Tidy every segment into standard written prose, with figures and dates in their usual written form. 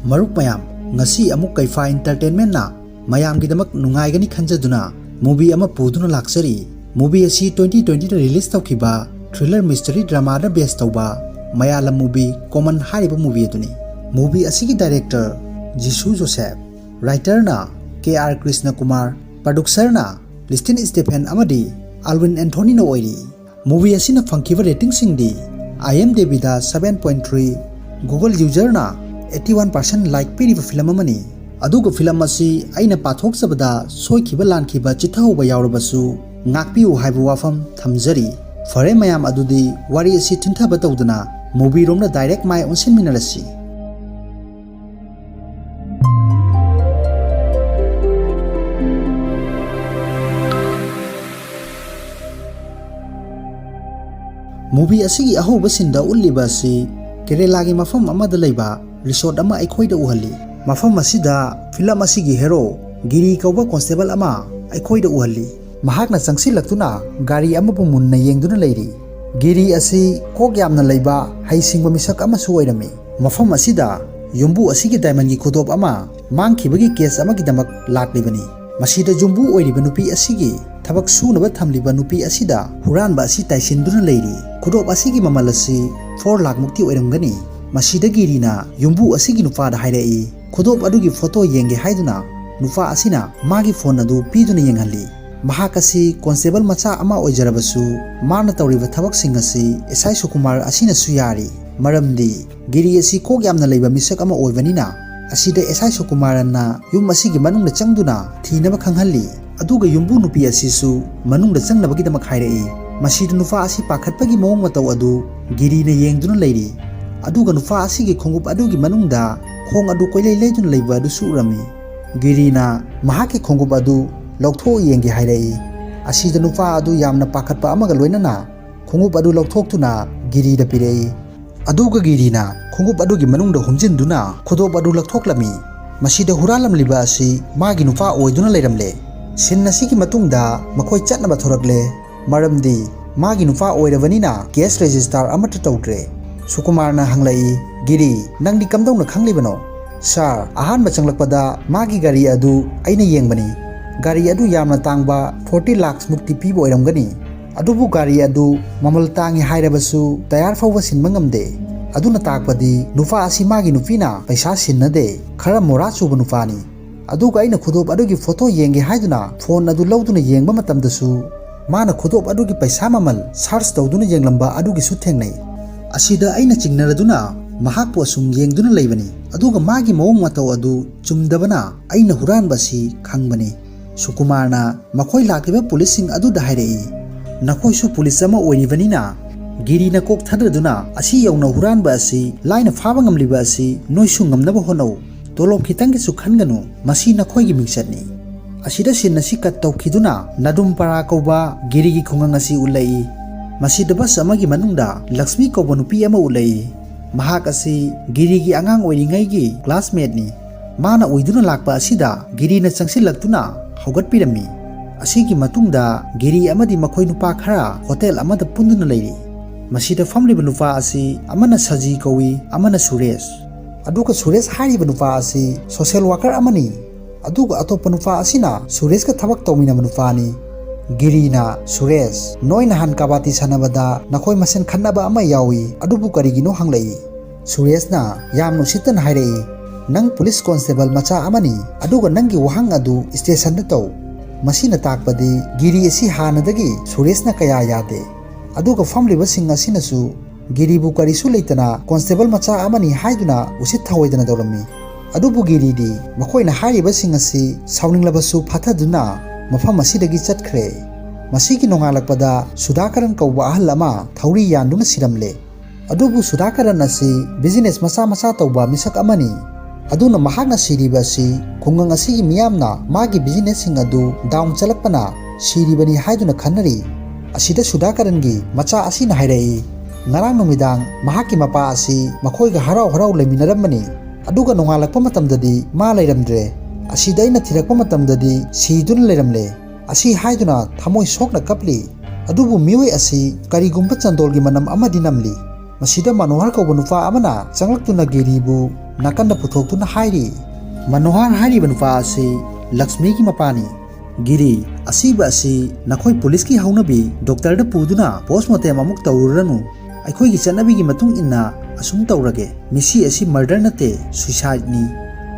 Maruk mayam ngasi amuk kaifa entertainment na mayam gidamak nungaigani khanjaduna movie ama puduna laksari. Movie asi 2020 da release tawkiba thriller mystery drama da based tawba Malayalam movie common hariba movie aduni. Movie asigi director Jisoo Joseph, writer na K.R. Krishna Kumar, producer na Liston Stephen amadi Alvin Anthony na oiri. Movie asina fangkiba rating singdi IMDb da 7.3, Google user na 81% like piriba film amani. Aduga film asi aina pathok sabada soikiba lankhiba chithahuba yaurabasu ngakpiu haiba wafam thamjari. Fare mayam adudi wari asi thinthaba tawduna movie romna direct mai onsin minarasi. Movie asigi ahoba sinda ulliba asi Kerala gi mafam amada leiba resort ama aikhoida uhali. Mafam asida film asigi hero Giri kauba constable ama aikhoida uhali. Mahakna changsilaktuna gari ama pumunna yengduna leiri. Giri asi kok yamna leiba haisingba misak ama su oirami. Mafam asida yumbu asigi diamond gi khudop ama mangkhibagi case ama gidamak laklibani. Masida jumbu oiriba nupi asigi thabak sunaba thamliba nupi asida huranba asi taisinduna leiri. Khudop asigi mamal asi 4 lakh mukti oiramgani. Masida girina yumbu asigi nufada hairei. Khudop adugi photo yenge haiduna nufa asina magi phone adu piduna yenghali. Mahak asi constable macha ama oijarabasu mana tawriba thabak sing asi SI Sukumar asina suyari. Maramdi Giri asi kok yamna leiba misak ama oibanina asida SI Sukumar na yum asigi manungda changduna thinaba khanghalli. Aduga yumbu nupi asisu manungda changnabagi damak hairei. Masida nufa asi pakhatpagi mawong mataw adu Giri na yengduna leiri. Aduga nufa asigi khongup adugi manungda khong adu koilei leiduna leiba adu surami. Giri na mahaki khongup adu lautho yenge hairei. Asida nufa adu yamna pakhatpa amaga loinana khongup adu lauthoktuna Giri da pirei. Aduga Giri na khongup adugi manungda humjinduna khudop adu lauthoklami. Masida huralamliba asi magi nufa oiduna leiramle. Sin asigi matungda makhoi chatnaba thorakle. Maramdi magi nufa oirabanina case register amata tawdre. Sukumar na hanglai Giri nangdi kamdawna khanglibano. Sir ahanba changlakpada magi gari adu aina yengbani. Gari adu yamna tangba 40 lakhs mukti pibo oiramgani. Adubu gari adu mamal tangi hairabasu tayar fawba sinba ngamde. Aduna takpadi nufa asi magi nupina paisa sinnade khara mora chuba nufani. Aduga aina khudop adugi photo yenge haiduna phone adu lawduna yengba matamdasu mana khudop adugi paisa mamal search tawduna yenglamba adugi su thengnai. Asida aina chingnaraduna mahakpu asum yengduna leibani. Aduga magi mawong mataw adu chumdabana aina huranba si khangbani. Sukumarna makhoi lakliba policing adu da hairei. Nakhoi su police ama oiribanina Giri na kok thadraduna asi yauna huranba asi laina phaba ngamliba asi noisu ngamnaba honau. Tolop khitanggi su khanganu masi nakhoi gi mingsatni. Asida sin nasi kat tawkhiduna nadum para kauba Giri gi khongang asi ulai. Masida bas amagi manungda Lakshmi kauba nupi ama ulai. Mahak asi Giri gi angang oiringai gi classmate ni. Mana oiduna lakpa asida Giri na changsilaktuna haugatpirami. Asigi matungda Giri amadi makhoi nupa khara hotel amada punduna leiri. Masida famliba nupa asi amana Saji kawi amana Suresh. Aduga Suresh hariba nupa asi social worker amani. Aduga atopa nupa asina Suresh ka thabak tawminaba nupani. Giri na Suresh noi nahan kabati sanabada nakhoi masen khannaba ama yawi adubu karigino hanglai. Suresh na yam nusitan hairei. Nang police constable macha amani aduga nangi wahang adu station da taw. Masina takpadi Giri asi hanadagi Suresh na kaya yade. Aduga famliba sing asinasu Giri bu karisu leitana constable macha amani haiduna usit thawaidana dawrami. Adubu Giri di makhoi na hariba sing asi sawninglabasu phathaduna mafam asidagi chatkhre. Masigi nongalakpada Sudhakaran kauba ahal ama thauri yanduna siramle. Adubu Sudhakaran asi business macha macha tawba misak amani. Aduna mahakna siriba si khungang asigi miyamna magi business sing adu down chalakpana siribani haiduna khanari. Asida Sudhakaran gi macha asina hairei. Ngarang numidang mahaki mapa asi makhoi ga harau harau leminaramani. Aduga nongalakpa matamdadi ma leiramdre. Asida ina thirakpa matamdadi siduna leiramle. Asi haiduna thamoi sokna kapli. Adubu miwei asi karigumba chandolgi manam amadi namli. ꯃꯁꯤꯗ ꯃꯅꯣꯍꯔ ꯀꯧꯕ ꯅꯨꯄꯥ ꯑꯃꯅ ꯆꯪꯂꯛꯇꯨꯅ ꯒꯤꯔꯤꯕꯨ ꯅꯥꯀꯟꯗ ꯄꯨꯊꯣꯛꯇꯨꯅ ꯍꯥꯏꯔꯤ, ꯃꯅꯣꯍꯔ ꯍꯥꯏꯔꯤꯕ ꯅꯨꯄꯥ ꯑꯁꯤ ꯂꯛꯁꯃꯤꯒꯤ ꯃꯄꯥꯅꯤ꯫ ꯒꯤꯔꯤ, ꯑꯁꯤꯕ ꯑꯁꯤ ꯅꯈꯣꯏ ꯄꯨꯂꯤꯁꯀꯤ ꯍꯧꯅꯕꯤ ꯗꯣꯛꯇꯔꯗ ꯄꯨꯗꯨꯅ ꯄꯣꯁꯃꯣꯔꯇꯦꯝ ꯑꯃꯨꯛ ꯇꯧꯔꯨꯔꯅꯨ꯫ ꯑꯩꯈꯣꯏꯒꯤ ꯆꯠꯅꯕꯤꯒꯤ ꯃꯇꯨꯡ ꯏꯟꯅ ꯑꯁꯨꯝ ꯇꯧꯔꯒꯦ꯫ ꯃꯤꯁꯤ ꯑꯁꯤ ꯃꯔꯗꯔ ꯅꯠꯇꯦ, ꯁꯨꯏꯁꯥꯏꯗꯅꯤ꯫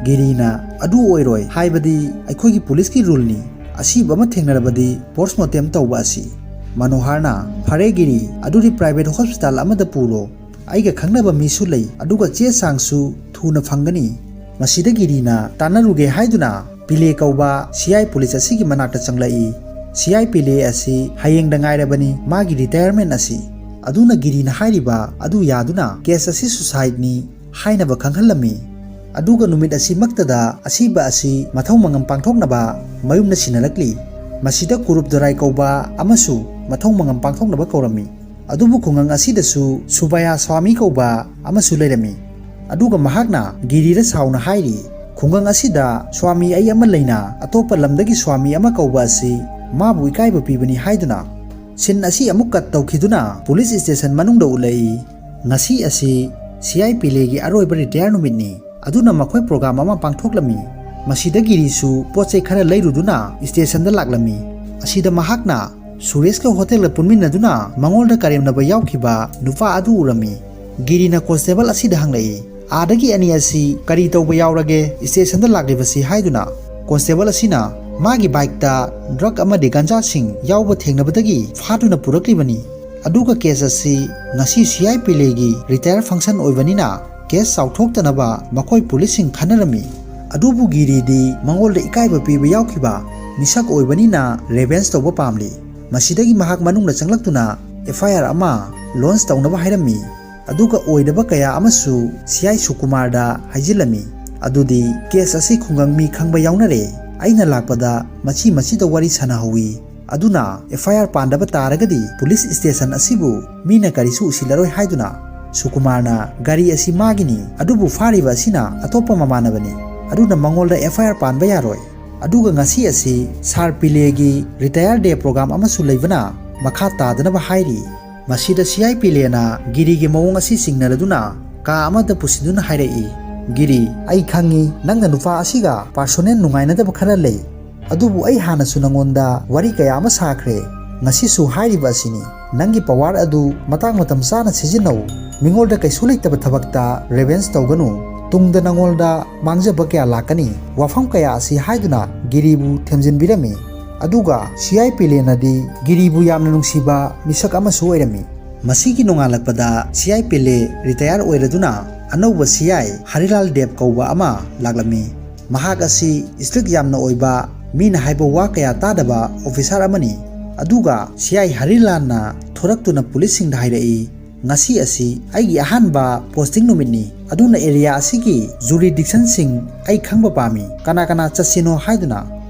ꯒꯤꯔꯤꯅ, ꯑꯗꯨ ꯑꯣꯏꯔꯣꯏ, ꯍꯥꯏꯕꯗꯤ ꯑꯩꯈꯣꯏꯒꯤ ꯄꯨꯂꯤꯁꯀꯤ ꯔꯨꯜꯅꯤ ꯑꯁꯤꯕ ꯑꯃ ꯊꯦꯡꯅꯔꯕꯗꯤ ꯄꯣꯁꯃꯣꯔꯇꯦꯝ ꯇꯧꯕ ꯑꯁꯤ꯫ ꯃꯅꯣꯍꯔꯅ, ꯐꯔꯦ ꯒꯤꯔꯤ, ꯑꯗꯨꯗꯤ ꯄ꯭ꯔꯥꯏꯚꯦꯠ ꯍꯣꯁꯄꯤꯇꯥꯜ ꯑꯃꯗ ꯄꯨꯔꯣ꯫ ꯑꯩꯒ ꯈꯪꯅꯕ ꯃꯤꯁꯨ ꯂꯩ, ꯑꯗꯨꯒ ꯆꯦ ꯆꯥꯡꯁꯨ ꯊꯨꯅ ꯐꯪꯒꯅꯤ꯫ ꯃꯁꯤꯗ ꯒꯤꯔꯤꯅ ꯇꯥꯟꯅꯔꯨꯒꯦ ꯍꯥꯏꯗꯨꯅ ꯄꯤꯂꯦ ꯀꯧꯕ ꯁꯤꯑꯥꯏ ꯄꯨꯂꯤꯁ ꯑꯁꯤꯒꯤ ꯃꯅꯥꯛꯇ ꯆꯪꯂꯛꯏ꯫ ꯁꯤꯑꯥꯏ ꯄꯤꯂꯦ ꯑꯁꯤ ꯍꯌꯦꯡꯗ ꯉꯥꯏꯔꯕꯅꯤ ꯃꯥꯒꯤ ꯔꯤꯇꯥꯌꯔꯃꯦꯟ ꯑꯁꯤ꯫ ꯑꯗꯨꯅ ꯒꯤꯔꯤꯅ ꯍꯥꯏꯔꯤꯕ ꯑꯗꯨ ꯌꯥꯗꯨꯅ ꯀꯦꯁ ꯑꯁꯤ ꯁꯨꯁꯥꯏꯗꯅꯤ ꯍꯥꯏꯅꯕ ꯈꯪꯍꯜꯂꯝꯃꯤ꯫ ꯑꯗꯨꯒ ꯅꯨꯃꯤꯠ ꯑꯁꯤꯃꯛꯇꯗ ꯑꯁꯤꯕ ꯑꯁꯤ ꯃꯊꯧ ꯃꯉꯝ ꯄꯥꯡꯊꯣꯛꯅꯕ ꯃꯌꯨꯝꯗ ꯁꯤꯟꯅꯔꯛꯂꯤ꯫ ꯃꯁꯤꯗ ꯀꯨꯔꯨꯞ ꯗꯣꯔꯥꯏ ꯀꯧꯕ ꯑꯃꯁꯨ ꯃꯊꯧ ꯃꯉꯝ ꯄꯥꯡꯊꯣꯛꯅꯕ ꯀꯧꯔꯝꯃꯤ꯫ ꯑꯗꯨꯕꯨ ꯈꯨꯡꯒꯪ ꯑꯁꯤꯗꯁꯨ ꯁꯨꯕꯥꯌꯥ ꯁ꯭ꯋꯥꯃꯤ ꯀꯧꯕ ꯑꯃꯁꯨ ꯂꯩꯔꯝꯃꯤ꯫ ꯑꯗꯨꯒ ꯃꯍꯥꯛꯅ ꯒꯤꯔꯤꯗ ꯁꯥꯎꯅ ꯍꯥꯏꯔꯤ, ꯈꯨꯡꯒꯪ ꯑꯁꯤꯗ ꯁ꯭ꯋꯥꯃꯤ ꯑꯩ ꯑꯃ ꯂꯩꯅ ꯑꯇꯣꯞꯄ ꯂꯝꯗꯒꯤ ꯁ꯭ꯋꯥꯃꯤ ꯑꯃ ꯀꯧꯕ ꯑꯁꯤ ꯃꯥꯕꯨ ꯏꯀꯥꯏꯕ ꯄꯤꯕꯅꯤ ꯍꯥꯏꯗꯨꯅ꯫ ꯁꯤꯟ ꯑꯁꯤ ꯑꯃꯨꯛ ꯀꯠ ꯇꯧꯈꯤꯗꯨꯅ ꯄꯨꯂꯤꯁ ꯁ꯭ꯇꯦꯁꯟ ꯃꯅꯨꯡꯗ ꯎꯠꯂꯛꯏ꯫ ꯉꯁꯤ ꯑꯁꯤ ꯁꯤꯑꯥꯏ ꯄꯤꯂꯦꯒꯤ ꯑꯔꯣꯏꯕ ꯔꯤꯇꯥꯌꯔ ꯅꯨꯃꯤꯠꯅꯤ, ꯑꯗꯨꯅ ꯃꯈꯣꯏ ꯄ꯭ꯔꯣꯒ꯭ꯔꯥꯝ ꯑꯃ ꯄꯥꯡꯊꯣꯛꯂꯝꯃꯤ꯫ ꯃꯁꯤꯗ ꯒꯤꯔꯤꯁꯨ ꯄꯣꯠꯆꯩ ꯈꯔ ꯂꯩꯔꯨꯗꯨꯅ ꯁ꯭ꯇꯦꯁꯟꯗ ꯂꯥꯛꯂꯝꯃꯤ꯫ ꯑꯁꯤꯗ ꯃꯍꯥꯛꯅ ꯁꯨꯔꯦꯁꯀ ꯍꯣꯇꯦꯜꯗ ꯄꯨꯟꯃꯤꯟꯅꯗꯨꯅ ꯃꯉꯣꯟꯗ ꯀꯔꯦꯝꯅꯕ ꯌꯥꯎꯈꯤꯕ ꯅꯨꯄꯥ ꯑꯗꯨ ꯎꯔꯝꯃꯤ꯫ ꯒꯤꯔꯤꯅ ꯀꯣꯟꯁꯇꯦꯕꯜ ꯑꯁꯤꯗ ꯍꯪꯂꯛꯏ, ꯑꯥꯗꯒꯤ ꯑꯅꯤ ꯑꯁꯤ ꯀꯔꯤ ꯇꯧꯕ ꯌꯥꯎꯔꯒꯦ ꯁ꯭ꯇꯦꯁꯟꯗ ꯂꯥꯛꯂꯤꯕꯁꯤ ꯍꯥꯏꯗꯨꯅ꯫ ꯀꯣꯟꯁꯇꯦꯕꯜ ꯑꯁꯤꯅ ꯃꯥꯒꯤ ꯕꯥꯏꯛꯇ ꯗ꯭ꯔꯒ ꯑꯃꯗꯤ ꯒꯟꯖꯥꯁꯤꯡ ꯌꯥꯎꯕ ꯊꯦꯡꯅꯕꯗꯒꯤ ꯐꯥꯗꯨꯅ ꯄꯨꯔꯛꯂꯤꯕꯅꯤ꯫ ꯑꯗꯨꯒ ꯀꯦꯁ ꯑꯁꯤ ꯉꯁꯤ ꯁꯤꯑꯥꯏ ꯄꯤꯂꯦꯒꯤ ꯔꯤꯇꯥꯌꯔ ꯐꯪꯁꯟ ꯑꯣꯏꯕꯅꯤꯅ ꯀꯦꯁ ꯆꯥꯎꯊꯣꯛꯇꯅꯕ ꯃꯈꯣꯏ ꯄꯨꯂꯤꯁꯁꯤꯡ ꯈꯟꯅꯔꯝꯃꯤ꯫ ꯑꯗꯨꯕꯨ ꯒꯤꯔꯤꯗꯤ ꯃꯉꯣꯟꯗ ꯏꯀꯥꯏꯕ ꯄꯤꯕ ꯌꯥꯎꯈꯤꯕ ꯃꯤꯁꯛ ꯑꯣꯏꯕꯅꯤꯅ ꯔꯦꯚꯦꯟꯁ ꯇꯧꯕ ꯄꯥꯝꯂꯤ꯫ ꯃꯁꯤꯗꯒꯤ ꯃꯍꯥꯛ ꯃꯅꯨꯡꯗ ꯆꯪꯂꯛꯇꯨꯅ FIR ꯑꯃ ꯂꯣꯟꯆ ꯇꯧꯅꯕ ꯍꯥꯏꯔꯝꯃꯤ꯫ ꯑꯗꯨꯒ ꯑꯣꯏꯗꯕ ꯀꯌꯥ ꯑꯃꯁꯨ CI ꯁꯨꯀꯨꯃꯥꯔꯗ ꯍꯥꯏꯖꯤꯜꯂꯝꯃꯤ꯫ ꯑꯗꯨꯗꯤ ꯀꯦꯁ ꯑꯁꯤ ꯈꯨꯡꯒꯪ ꯃꯤ ꯈꯪꯕ ꯌꯥꯎꯅꯔꯦ, ꯑꯩꯅ ꯂꯥꯛꯄꯗ ꯃꯆꯤꯗ ꯋꯥꯔꯤ ꯁꯥꯅꯍꯧꯏ, ꯑꯗꯨꯅ FIR ꯄꯥꯟꯗꯕ ꯇꯥꯔꯒꯗꯤ ꯄꯨꯂꯤꯁ ꯁ꯭ꯇꯦꯁꯟ ꯑꯁꯤꯕꯨ ꯃꯤꯅ ꯀꯔꯤꯁꯨ ꯎꯁꯤꯜꯂꯔꯣꯏ ꯍꯥꯏꯗꯨꯅ꯫ ꯁꯨꯀꯨꯃꯥꯔꯅ, ꯒꯥꯔꯤ ꯑꯁꯤ ꯃꯥꯒꯤꯅꯤ, ꯑꯗꯨꯕꯨ ꯐꯥꯔꯤꯕ ꯑꯁꯤꯅ ꯑꯇꯣꯞꯄ ꯃꯃꯥꯟꯅꯕꯅꯤ, ꯑꯗꯨꯅ ꯃꯉꯣꯟꯗ FIR ꯄꯥꯟꯕ ꯌꯥꯔꯣꯏ꯫ ꯑꯗꯨꯒ ꯉꯁꯤ ꯑꯁꯤ ꯁꯥꯔ ꯄꯤꯂꯦꯒꯤ ꯔꯤꯇꯥꯌꯔ ꯗꯦ ꯄ꯭ꯔꯣꯒ꯭ꯔꯥꯝ ꯑꯃꯁꯨ ꯂꯩꯕꯅ ꯃꯈꯥ ꯇꯥꯗꯅꯕ ꯍꯥꯏꯔꯤ꯫ ꯃꯁꯤꯗ CI ꯄꯤꯂꯦꯅ ꯒꯤꯔꯤꯒꯤ ꯃꯑꯣꯡ ꯑꯁꯤ ꯆꯤꯡꯅꯔꯗꯨꯅ ꯀꯥ ꯑꯃꯗ ꯄꯨꯁꯤꯟꯗꯨꯅ ꯍꯥꯏꯔꯛꯏ, ꯒꯤꯔꯤ, ꯑꯩ ꯈꯪꯏ ꯅꯪꯅ ꯅꯨꯄꯥ ꯑꯁꯤꯒ ꯄꯥꯔꯁꯣꯅꯦꯜ ꯅꯨꯡꯉꯥꯏꯅꯗꯕ ꯈꯔ ꯂꯩ, ꯑꯗꯨꯕꯨ ꯑꯩ ꯍꯥꯟꯅꯁꯨ ꯅꯉꯣꯟꯗ ꯋꯥꯔꯤ ꯀꯌꯥ ꯑꯃ ꯁꯥꯈ꯭ꯔꯦ꯫ ꯉꯁꯤꯁꯨ ꯍꯥꯏꯔꯤꯕ ꯑꯁꯤꯅꯤ, ꯅꯪꯒꯤ ꯄꯋꯥꯔ ꯑꯗꯨ ꯃꯇꯥꯡ ꯃꯇꯝ ꯆꯥꯅ ꯁꯤꯖꯤꯟꯅꯧ, ꯃꯤꯉꯣꯟꯗ ꯀꯩꯁꯨ ꯂꯩꯇꯕ ꯊꯕꯛꯇ ꯔꯦꯚꯦꯟꯁ ꯇꯧꯒꯅꯨ, ꯇꯨꯡꯗ ꯅꯉꯣꯟꯗ ꯃꯥꯡꯖꯕ ꯀꯌꯥ ꯂꯥꯛꯀꯅꯤ꯫ ꯋꯥꯐꯝ ꯀꯌꯥ ꯑꯁꯤ ꯍꯥꯏꯗꯨꯅ ꯒꯤꯔꯤꯕꯨ ꯊꯦꯝꯖꯤꯟꯕꯤꯔꯝꯃꯤ꯫ ꯑꯗꯨꯒ CI ꯄꯤꯂꯦꯅꯗꯤ ꯒꯤꯔꯤꯕꯨ ꯌꯥꯝꯅ ꯅꯨꯡꯁꯤꯕ ꯃꯤꯁꯛ ꯑꯃꯁꯨ ꯑꯣꯏꯔꯝꯃꯤ꯫ ꯃꯁꯤꯒꯤ ꯅꯣꯡꯉꯥꯜꯂꯛꯄꯗ CI ꯄꯤꯂꯦ ꯔꯤꯇꯥꯌꯔ ꯑꯣꯏꯔꯗꯨꯅ ꯑꯅꯧꯕ CI ꯍꯔꯤꯂꯥꯜ ꯗꯦꯕ ꯀꯧꯕ ꯑꯃ ꯂꯥꯛꯂꯝꯃꯤ꯫ ꯃꯍꯥꯛ ꯑꯁꯤ ꯁꯇ꯭ꯔꯤꯛ ꯌꯥꯝꯅ ꯑꯣꯏꯕ, ꯃꯤꯅ ꯍꯥꯏꯕ ꯋꯥ ꯀꯌꯥ ꯇꯥꯗꯕ ꯑꯣꯐꯤꯁꯥꯔ ꯑꯃꯅꯤ꯫ ꯑꯗꯨꯒ CI ꯍꯔꯤꯂꯥꯜꯅ ꯊꯣꯔꯛꯇꯨꯅ ꯄꯨꯂꯤꯁꯁꯤꯡꯗ ꯍꯥꯏꯔꯛꯏ, ꯉꯁꯤ ꯑꯁꯤ ꯑꯩꯒꯤ ꯑꯍꯥꯟꯕ ꯄꯣꯁꯇꯤꯡ ꯅꯨꯃꯤꯠꯅꯤ, ꯑꯗꯨꯅ ꯑꯦꯔꯤꯌꯥ ꯑꯁꯤꯒꯤ ꯖꯨꯔꯤꯗꯤꯛꯁꯟꯁꯤꯡ ꯑꯩ ꯈꯪꯕ ꯄꯥꯝꯃꯤ, ꯀꯅꯥ ꯀꯅꯥ ꯆꯠꯁꯤꯅꯣ ꯍꯥꯏꯗꯨꯅ꯫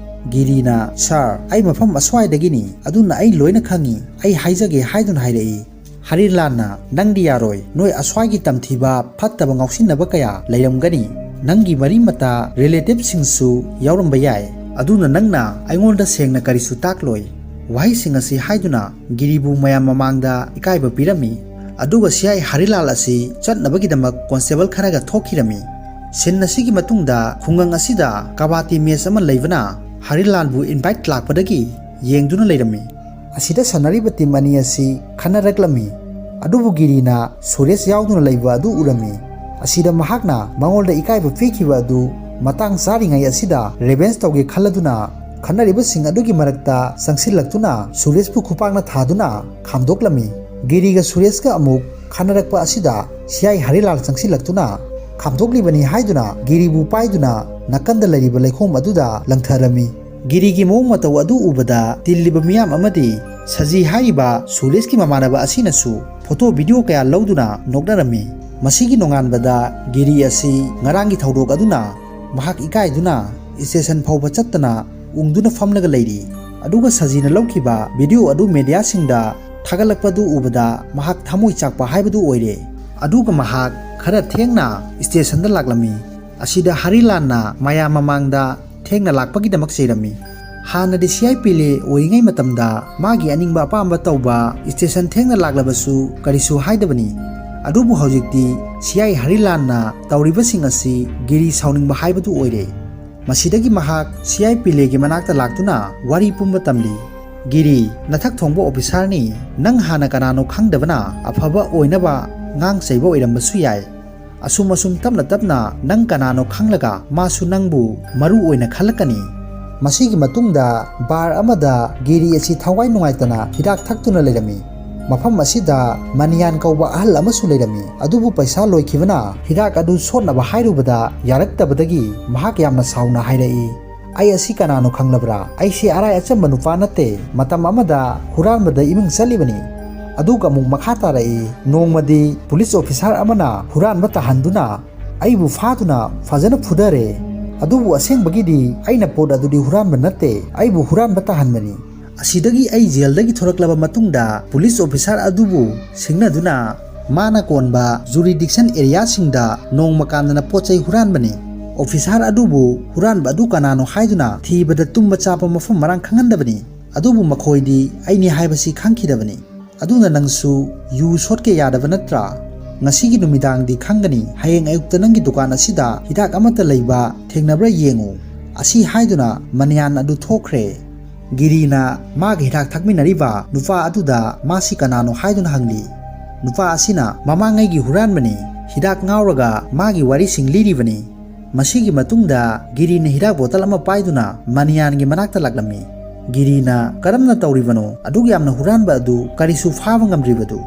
ꯒꯤꯔꯤꯅ, ꯁꯥꯔ, ꯑꯩ ꯃꯐꯝ ꯑꯁ꯭ꯋꯥꯏꯗꯒꯤꯅꯤ, ꯑꯗꯨꯅ ꯑꯩ ꯂꯣꯏꯅ ꯈꯪꯏ, ꯑꯩ ꯍꯥꯏꯖꯒꯦ ꯍꯥꯏꯗꯨꯅ ꯍꯥꯏꯔꯛꯏ꯫ ꯍꯔꯤꯂꯥꯜꯅ, ꯅꯪꯗꯤ ꯌꯥꯔꯣꯏ, ꯅꯣꯏ ꯑꯁ꯭ꯋꯥꯏꯒꯤ ꯇꯝꯊꯤꯕ ꯐꯠꯇꯕ ꯉꯥꯎꯁꯤꯟꯅꯕ ꯀꯌꯥ ꯂꯩꯔꯝꯒꯅꯤ, ꯅꯪꯒꯤ ꯃꯔꯤ ꯃꯇꯥ ꯔꯤꯂꯦꯇꯤꯚꯁꯤꯡꯁꯨ ꯌꯥꯎꯔꯝꯕ ꯌꯥꯏ, ꯑꯗꯨꯅ ꯅꯪꯅ ꯑꯩꯉꯣꯟꯗ ꯁꯦꯡꯅ ꯀꯔꯤꯁꯨ ꯇꯥꯛꯂꯣꯏ꯫ ꯋꯥꯍꯩꯁꯤꯡ ꯑꯁꯤ ꯍꯥꯏꯗꯨꯅ ꯒꯤꯔꯤꯕꯨ ꯃꯌꯥꯝ ꯃꯃꯥꯡꯗ ꯏꯀꯥꯏꯕ ꯄꯤꯔꯝꯃꯤ꯫ ꯑꯗꯨꯒ CI ꯍꯔꯤꯂꯥꯜ ꯑꯁꯤ ꯆꯠꯅꯕꯒꯤꯗꯃꯛ ꯀꯣꯟꯁꯇꯦꯕꯜ ꯈꯔꯒ ꯊꯣꯛꯈꯤꯔꯝꯃꯤ꯫ ꯁꯤꯟ ꯑꯁꯤꯒꯤ ꯃꯇꯨꯡꯗ ꯈꯨꯡꯒꯪ ꯑꯁꯤꯗ ꯀꯕꯥꯇꯤ ꯃꯦꯆ ꯑꯃ ꯂꯩꯕꯅ ꯍꯔꯤꯂꯥꯜꯕꯨ ꯏꯟꯚꯥꯏꯠ ꯂꯥꯛꯄꯗꯒꯤ ꯌꯦꯡꯗꯨꯅ ꯂꯩꯔꯝꯃꯤ꯫ ꯑꯁꯤꯗ ꯁꯥꯟꯅꯔꯤꯕ ꯇꯤꯝ ꯑꯅꯤ ꯑꯁꯤ ꯈꯟꯅꯔꯛꯂꯝꯃꯤ꯫ ꯑꯗꯨꯕꯨ ꯒꯤꯔꯤꯅ ꯁꯨꯔꯦꯁ ꯌꯥꯎꯗꯨꯅ ꯂꯩꯕ ꯑꯗꯨ ꯎꯔꯝꯃꯤ꯫ ꯑꯁꯤꯗ ꯃꯍꯥꯛꯅ ꯃꯉꯣꯟꯗ ꯏꯀꯥꯏꯕ ꯄꯤꯈꯤꯕ ꯑꯗꯨ ꯃꯇꯥꯡ ꯆꯥꯔꯤꯉꯩ ꯑꯁꯤꯗ ꯔꯦꯚꯦꯟꯁ ꯇꯧꯒꯦ ꯈꯜꯂꯗꯨꯅ ꯈꯟꯅꯔꯤꯕꯁꯤꯡ ꯑꯗꯨꯒꯤ ꯃꯔꯛꯇ ꯆꯪꯁꯤꯜꯂꯛꯇꯨꯅ ꯁꯨꯔꯦꯁꯄꯨ ꯈꯨꯄꯥꯛꯅ ꯊꯥꯗꯨꯅ ꯈꯥꯝꯗꯣꯛꯂꯝꯃꯤ꯫ ꯒꯤꯔꯤꯒ ꯁꯨꯔꯦꯁꯀ ꯑꯃꯨꯛ ꯈꯟꯅꯔꯛꯄ ꯑꯁꯤꯗ CI ꯍꯔꯤꯂꯥꯜ ꯆꯪꯁꯤꯜꯂꯛꯇꯨꯅ ꯈꯥꯝꯗꯣꯛꯂꯤꯕꯅꯤ ꯍꯥꯏꯗꯨꯅ ꯒꯤꯔꯤꯕꯨ パꯏꯗꯨꯅ ꯅꯥꯀꯟꯗ ꯂꯩꯔꯤꯕ ꯂꯩꯈꯣꯝ ꯑꯗꯨꯗ ꯂꯪꯊꯔꯝꯃꯤ꯫ ꯒꯤꯔꯤꯒꯤ ꯃꯑꯣꯡ ꯃꯇꯧ ꯑꯗꯨ ꯎꯕꯗ ꯇꯤꯜꯂꯤꯕ ꯃꯤꯌꯥꯝ ꯑꯃꯗꯤ ꯁꯖꯤ ꯍꯥꯏꯔꯤꯕ ꯁꯨꯔꯦꯁꯀꯤ ꯃꯃꯥꯟꯅꯕ ꯑꯁꯤꯅꯁꯨ ꯐꯣꯇꯣ ꯚꯤꯗꯤꯑꯣ ꯀꯌꯥ ꯂꯧꯗꯨꯅ ꯅꯣꯛꯅꯔꯝꯃꯤ꯫ ꯃꯁꯤꯒꯤ ꯅꯣꯡꯉꯥꯟꯕꯗ ꯒꯤꯔꯤ ꯑꯁꯤ ꯉꯔꯥꯡꯒꯤ ꯊꯧꯗꯣꯛ ꯑꯗꯨꯅ ꯃꯍꯥꯛ ꯏꯀꯥꯏꯗꯨꯅ ꯁ꯭ꯇꯦꯁꯟ ꯐꯥꯎꯕ ꯆꯠꯇꯅ ꯎꯪꯗꯨꯅ ꯐꯝꯂꯒ ꯂꯩꯔꯤ꯫ ꯑꯗꯨꯒ ꯁꯖꯤꯅ ꯂꯧꯈꯤꯕ ꯚꯤꯗꯤꯑꯣ ꯑꯗꯨ ꯃꯦꯗꯤꯌꯥꯁꯤꯡꯗ ꯊꯥꯒꯠꯂꯛꯄꯗꯨ ꯎꯕꯗ ꯃꯍꯥꯛ ꯊꯃꯣꯏ ꯆꯥꯛꯄ ꯍꯥꯏꯕꯗꯨ ꯑꯣꯏꯔꯦ꯫ ꯑꯗꯨꯒ ꯃꯍꯥꯛ ꯈꯔ ꯊꯦꯡꯅ ꯁ꯭ꯇꯦꯁꯟꯗ ꯂꯥꯛꯂꯝꯃꯤ꯫ ꯑꯁꯤꯗ ꯍꯔꯤꯂꯥꯜꯅ ꯃꯌꯥꯝ ꯃꯃꯥꯡꯗ ꯊꯦꯡꯅ ꯂꯥꯛꯄꯒꯤꯗꯃꯛ ꯆꯩꯔꯝꯃꯤ꯫ ꯍꯥꯟꯅꯗꯤ CI ꯄꯤꯂꯦ ꯑꯣꯏꯔꯤꯉꯩ ꯃꯇꯝꯗ ꯃꯥꯒꯤ ꯑꯅꯤꯡꯕ ꯑꯄꯥꯝꯕ ꯇꯧꯕ, ꯁ꯭ꯇꯦꯁꯟ ꯊꯦꯡꯅ ꯂꯥꯛꯂꯕꯁꯨ ꯀꯔꯤꯁꯨ ꯍꯥꯏꯗꯕꯅꯤ꯫ ꯑꯗꯨꯕꯨ ꯍꯧꯖꯤꯛꯇꯤ ꯁꯤꯌꯥꯏ ꯍꯔꯤꯂꯥꯜꯅ ꯇꯧꯔꯤꯕꯁꯤꯡ ꯑꯁꯤ ꯒꯤꯔꯤ ꯁꯥꯎꯅꯤꯡꯕ ꯍꯥꯏꯕꯗꯨ ꯑꯣꯏꯔꯦ꯫ ꯃꯁꯤꯗꯒꯤ ꯃꯍꯥꯛ ꯁꯤꯌꯥꯏ ꯄꯤꯂꯦꯒꯤ ꯃꯅꯥꯛꯇ ꯂꯥꯛꯇꯨꯅ ꯋꯥꯔꯤ ꯄꯨꯝꯕ ꯇꯝꯂꯤ꯫ ꯒꯤꯔꯤ, ꯅꯊꯛ ꯊꯣꯡꯕ ꯑꯣꯐꯤꯁꯥꯔꯅꯤ, ꯅꯪ ꯍꯥꯟꯅ ꯀꯅꯥꯅꯣ ꯈꯪꯗꯕꯅ ꯑꯐꯕ ꯑꯣꯏꯅꯕ ꯉꯥꯡ ꯆꯩꯕ ꯑꯣꯏꯔꯝꯕꯁꯨ ꯌꯥꯏ꯫ ꯑꯁꯨꯝ ꯇꯞꯅ ꯇꯞꯅ ꯅꯪ ꯀꯅꯥꯅꯣ ꯈꯪꯂꯒ ꯃꯥꯁꯨ ꯅꯪꯕꯨ ꯃꯔꯨ ꯑꯣꯏꯅ ꯈꯜꯂꯛꯀꯅꯤ꯫ ꯃꯁꯤꯒꯤ ꯃꯇꯨꯡꯗ ꯕꯥꯔ ꯑꯃꯗ ꯒꯤꯔꯤ ꯑꯁꯤ ꯊꯋꯥꯏ ꯅꯨꯡꯉꯥꯏꯇꯅ ꯍꯤꯗꯥꯛ ꯊꯛꯇꯨꯅ ꯂꯩꯔꯝꯃꯤ꯫ ꯃꯐꯝ ꯑꯁꯤꯗ ꯃꯅꯤꯌꯥꯟ ꯀꯧꯕ ꯑꯍꯜ ꯑꯃꯁꯨ ꯂꯩꯔꯝꯃꯤ꯫ ꯑꯗꯨꯕꯨ ꯄꯩꯁꯥ ꯂꯣꯏꯈꯤꯕꯅ ꯍꯤꯗꯥꯛ ꯑꯗꯨ ꯁꯣꯠꯅꯕ ꯍꯥꯏꯔꯨꯕꯗ ꯌꯥꯔꯛꯇꯕꯗꯒꯤ ꯃꯍꯥꯛ ꯌꯥꯝꯅ ꯁꯥꯎꯅ ꯍꯥꯏꯔꯛꯏ, ꯑꯩ ꯑꯁꯤ ꯀꯅꯥꯅꯣ ꯈꯪꯂꯕ꯭ꯔꯥ? ꯑꯩꯁꯦ ꯑꯔꯥꯏ ꯑꯆꯝꯕ ꯅꯨꯄꯥ ꯅꯠꯇꯦ, ꯃꯇꯝ ꯑꯃꯗ ꯍꯨꯔꯥꯟꯕꯗ ꯏꯃꯤꯡ ꯆꯠꯂꯤꯕꯅꯤ꯫ ꯑꯗꯨꯒ ꯑꯃꯨꯛ ꯃꯈꯥ ꯇꯥꯔꯛꯏ, ꯅꯣꯡꯃꯗꯤ ꯄꯨꯂꯤꯁ ꯑꯣꯐꯤꯁꯥꯔ ꯑꯃꯅ ꯍꯨꯔꯥꯟꯕ ꯇꯥꯍꯟꯗꯨꯅ ꯑꯩꯕꯨ ꯐꯥꯗꯨꯅ ꯐꯖꯅ ꯐꯨꯗꯔꯦ꯫ ꯑꯗꯨꯕꯨ ꯑꯁꯦꯡꯕꯒꯤꯗꯤ ꯑꯩꯅ ꯄꯣꯠ ꯑꯗꯨꯗꯤ ꯍꯨꯔꯥꯟꯕ ꯅꯠꯇꯦ, ꯑꯩꯕꯨ ꯍꯨꯔꯥꯟꯕ ꯇꯥꯍꯟꯕꯅꯤ꯫ ꯑꯁꯤꯗꯒꯤ ꯑꯩ ꯖꯦꯜꯗꯒꯤ ꯊꯣꯔꯛꯂꯕ ꯃꯇꯨꯡꯗ ꯄꯨꯂꯤꯁ ꯑꯣꯐꯤꯁꯥꯔ ꯑꯗꯨꯕꯨ ꯁꯤꯡꯅꯗꯨꯅ ꯃꯥꯅ ꯀꯣꯟꯕ ꯖꯨꯔꯤꯗꯤꯛꯁꯟ ꯑꯦꯔꯤꯌꯥꯁꯤꯡꯗ ꯅꯣꯡꯃ ꯀꯥꯟꯗꯅ ꯄꯣꯠꯆꯩ ꯍꯨꯔꯥꯟꯕꯅꯤ꯫ ꯑꯣꯐꯤꯁꯥꯔ ꯑꯗꯨꯕꯨ ꯍꯨꯔꯥꯟꯕ ꯑꯗꯨ ꯀꯅꯥꯅꯣ ꯍꯥꯏꯗꯨꯅ ꯊꯤꯕꯗ ꯇꯨꯝꯕ ꯆꯥꯕ ꯃꯐꯝ ꯃꯔꯥꯡ ꯈꯪꯍꯟꯗꯕꯅꯤ꯫ ꯑꯗꯨꯕꯨ ꯃꯈꯣꯏꯗꯤ ꯑꯩꯅꯤ ꯍꯥꯏꯕꯁꯤ ꯈꯪꯈꯤꯗꯕꯅꯤ꯫ ꯑꯗꯨꯅ ꯅꯪꯁꯨ ꯌꯨ ꯁꯣꯠꯀꯦ ꯌꯥꯗꯕ ꯅꯠꯇ꯭ꯔꯥ? ꯉꯁꯤꯒꯤ ꯅꯨꯃꯤꯗꯥꯡꯗꯤ ꯈꯪꯒꯅꯤ, ꯍꯌꯦꯡ ꯑꯌꯨꯛꯇ ꯅꯪꯒꯤ ꯗꯨꯀꯥꯟ ꯑꯁꯤꯗ ꯍꯤꯗꯥꯛ ꯑꯃꯠꯇ ꯂꯩꯕ ꯊꯦꯡꯅꯕ꯭ꯔꯥ ꯌꯦꯡꯉꯨ꯫ ꯑꯁꯤ ꯍꯥꯏꯗꯨꯅ ꯃꯅꯤꯌꯥꯟ ꯑꯗꯨ ꯊꯣꯛꯈ꯭ꯔꯦ꯫ ꯒꯤꯔꯤꯅ ꯃꯥꯒ ꯍꯤꯗꯥꯛ ꯊꯛꯃꯤꯟꯅꯔꯤꯕ ꯅꯨꯄꯥ ꯑꯗꯨꯗ ꯃꯥꯁꯤ ꯀꯅꯥꯅꯣ ꯍꯥꯏꯗꯨꯅ ꯍꯪꯂꯤ꯫ ꯅꯨꯄꯥ ꯑꯁꯤꯅ ꯃꯃꯥꯡꯉꯩꯒꯤ ꯍꯨꯔꯥꯟꯕꯅꯤ, ꯍꯤꯗꯥꯛ ꯉꯥꯎꯔꯒ ꯃꯥꯒꯤ ꯋꯥꯔꯤꯁꯤꯡ ꯂꯤꯔꯤꯕꯅꯤ꯫ ꯃꯁꯤꯒꯤ ꯃꯇꯨꯡꯗ ꯒꯤꯔꯤꯅ ꯍꯤꯗꯥꯛ ꯕꯣꯇꯜ ꯑꯃ ꯄꯥꯏꯗꯨꯅ ꯃꯅꯤꯌꯥꯟꯒꯤ ꯃꯅꯥꯛꯇ ꯂꯥꯛꯂꯝꯃꯤ꯫ ꯒꯤꯔꯤꯅ ꯀꯔꯝꯅ ꯇꯧꯔꯤꯕꯅꯣ ꯑꯗꯨꯛ ꯌꯥꯝꯅ ꯍꯨꯔꯥꯟꯕ ꯑꯗꯨ ꯀꯔꯤꯁꯨ ꯐꯥꯕ ꯉꯝꯗ꯭ꯔꯤꯕꯗꯨ?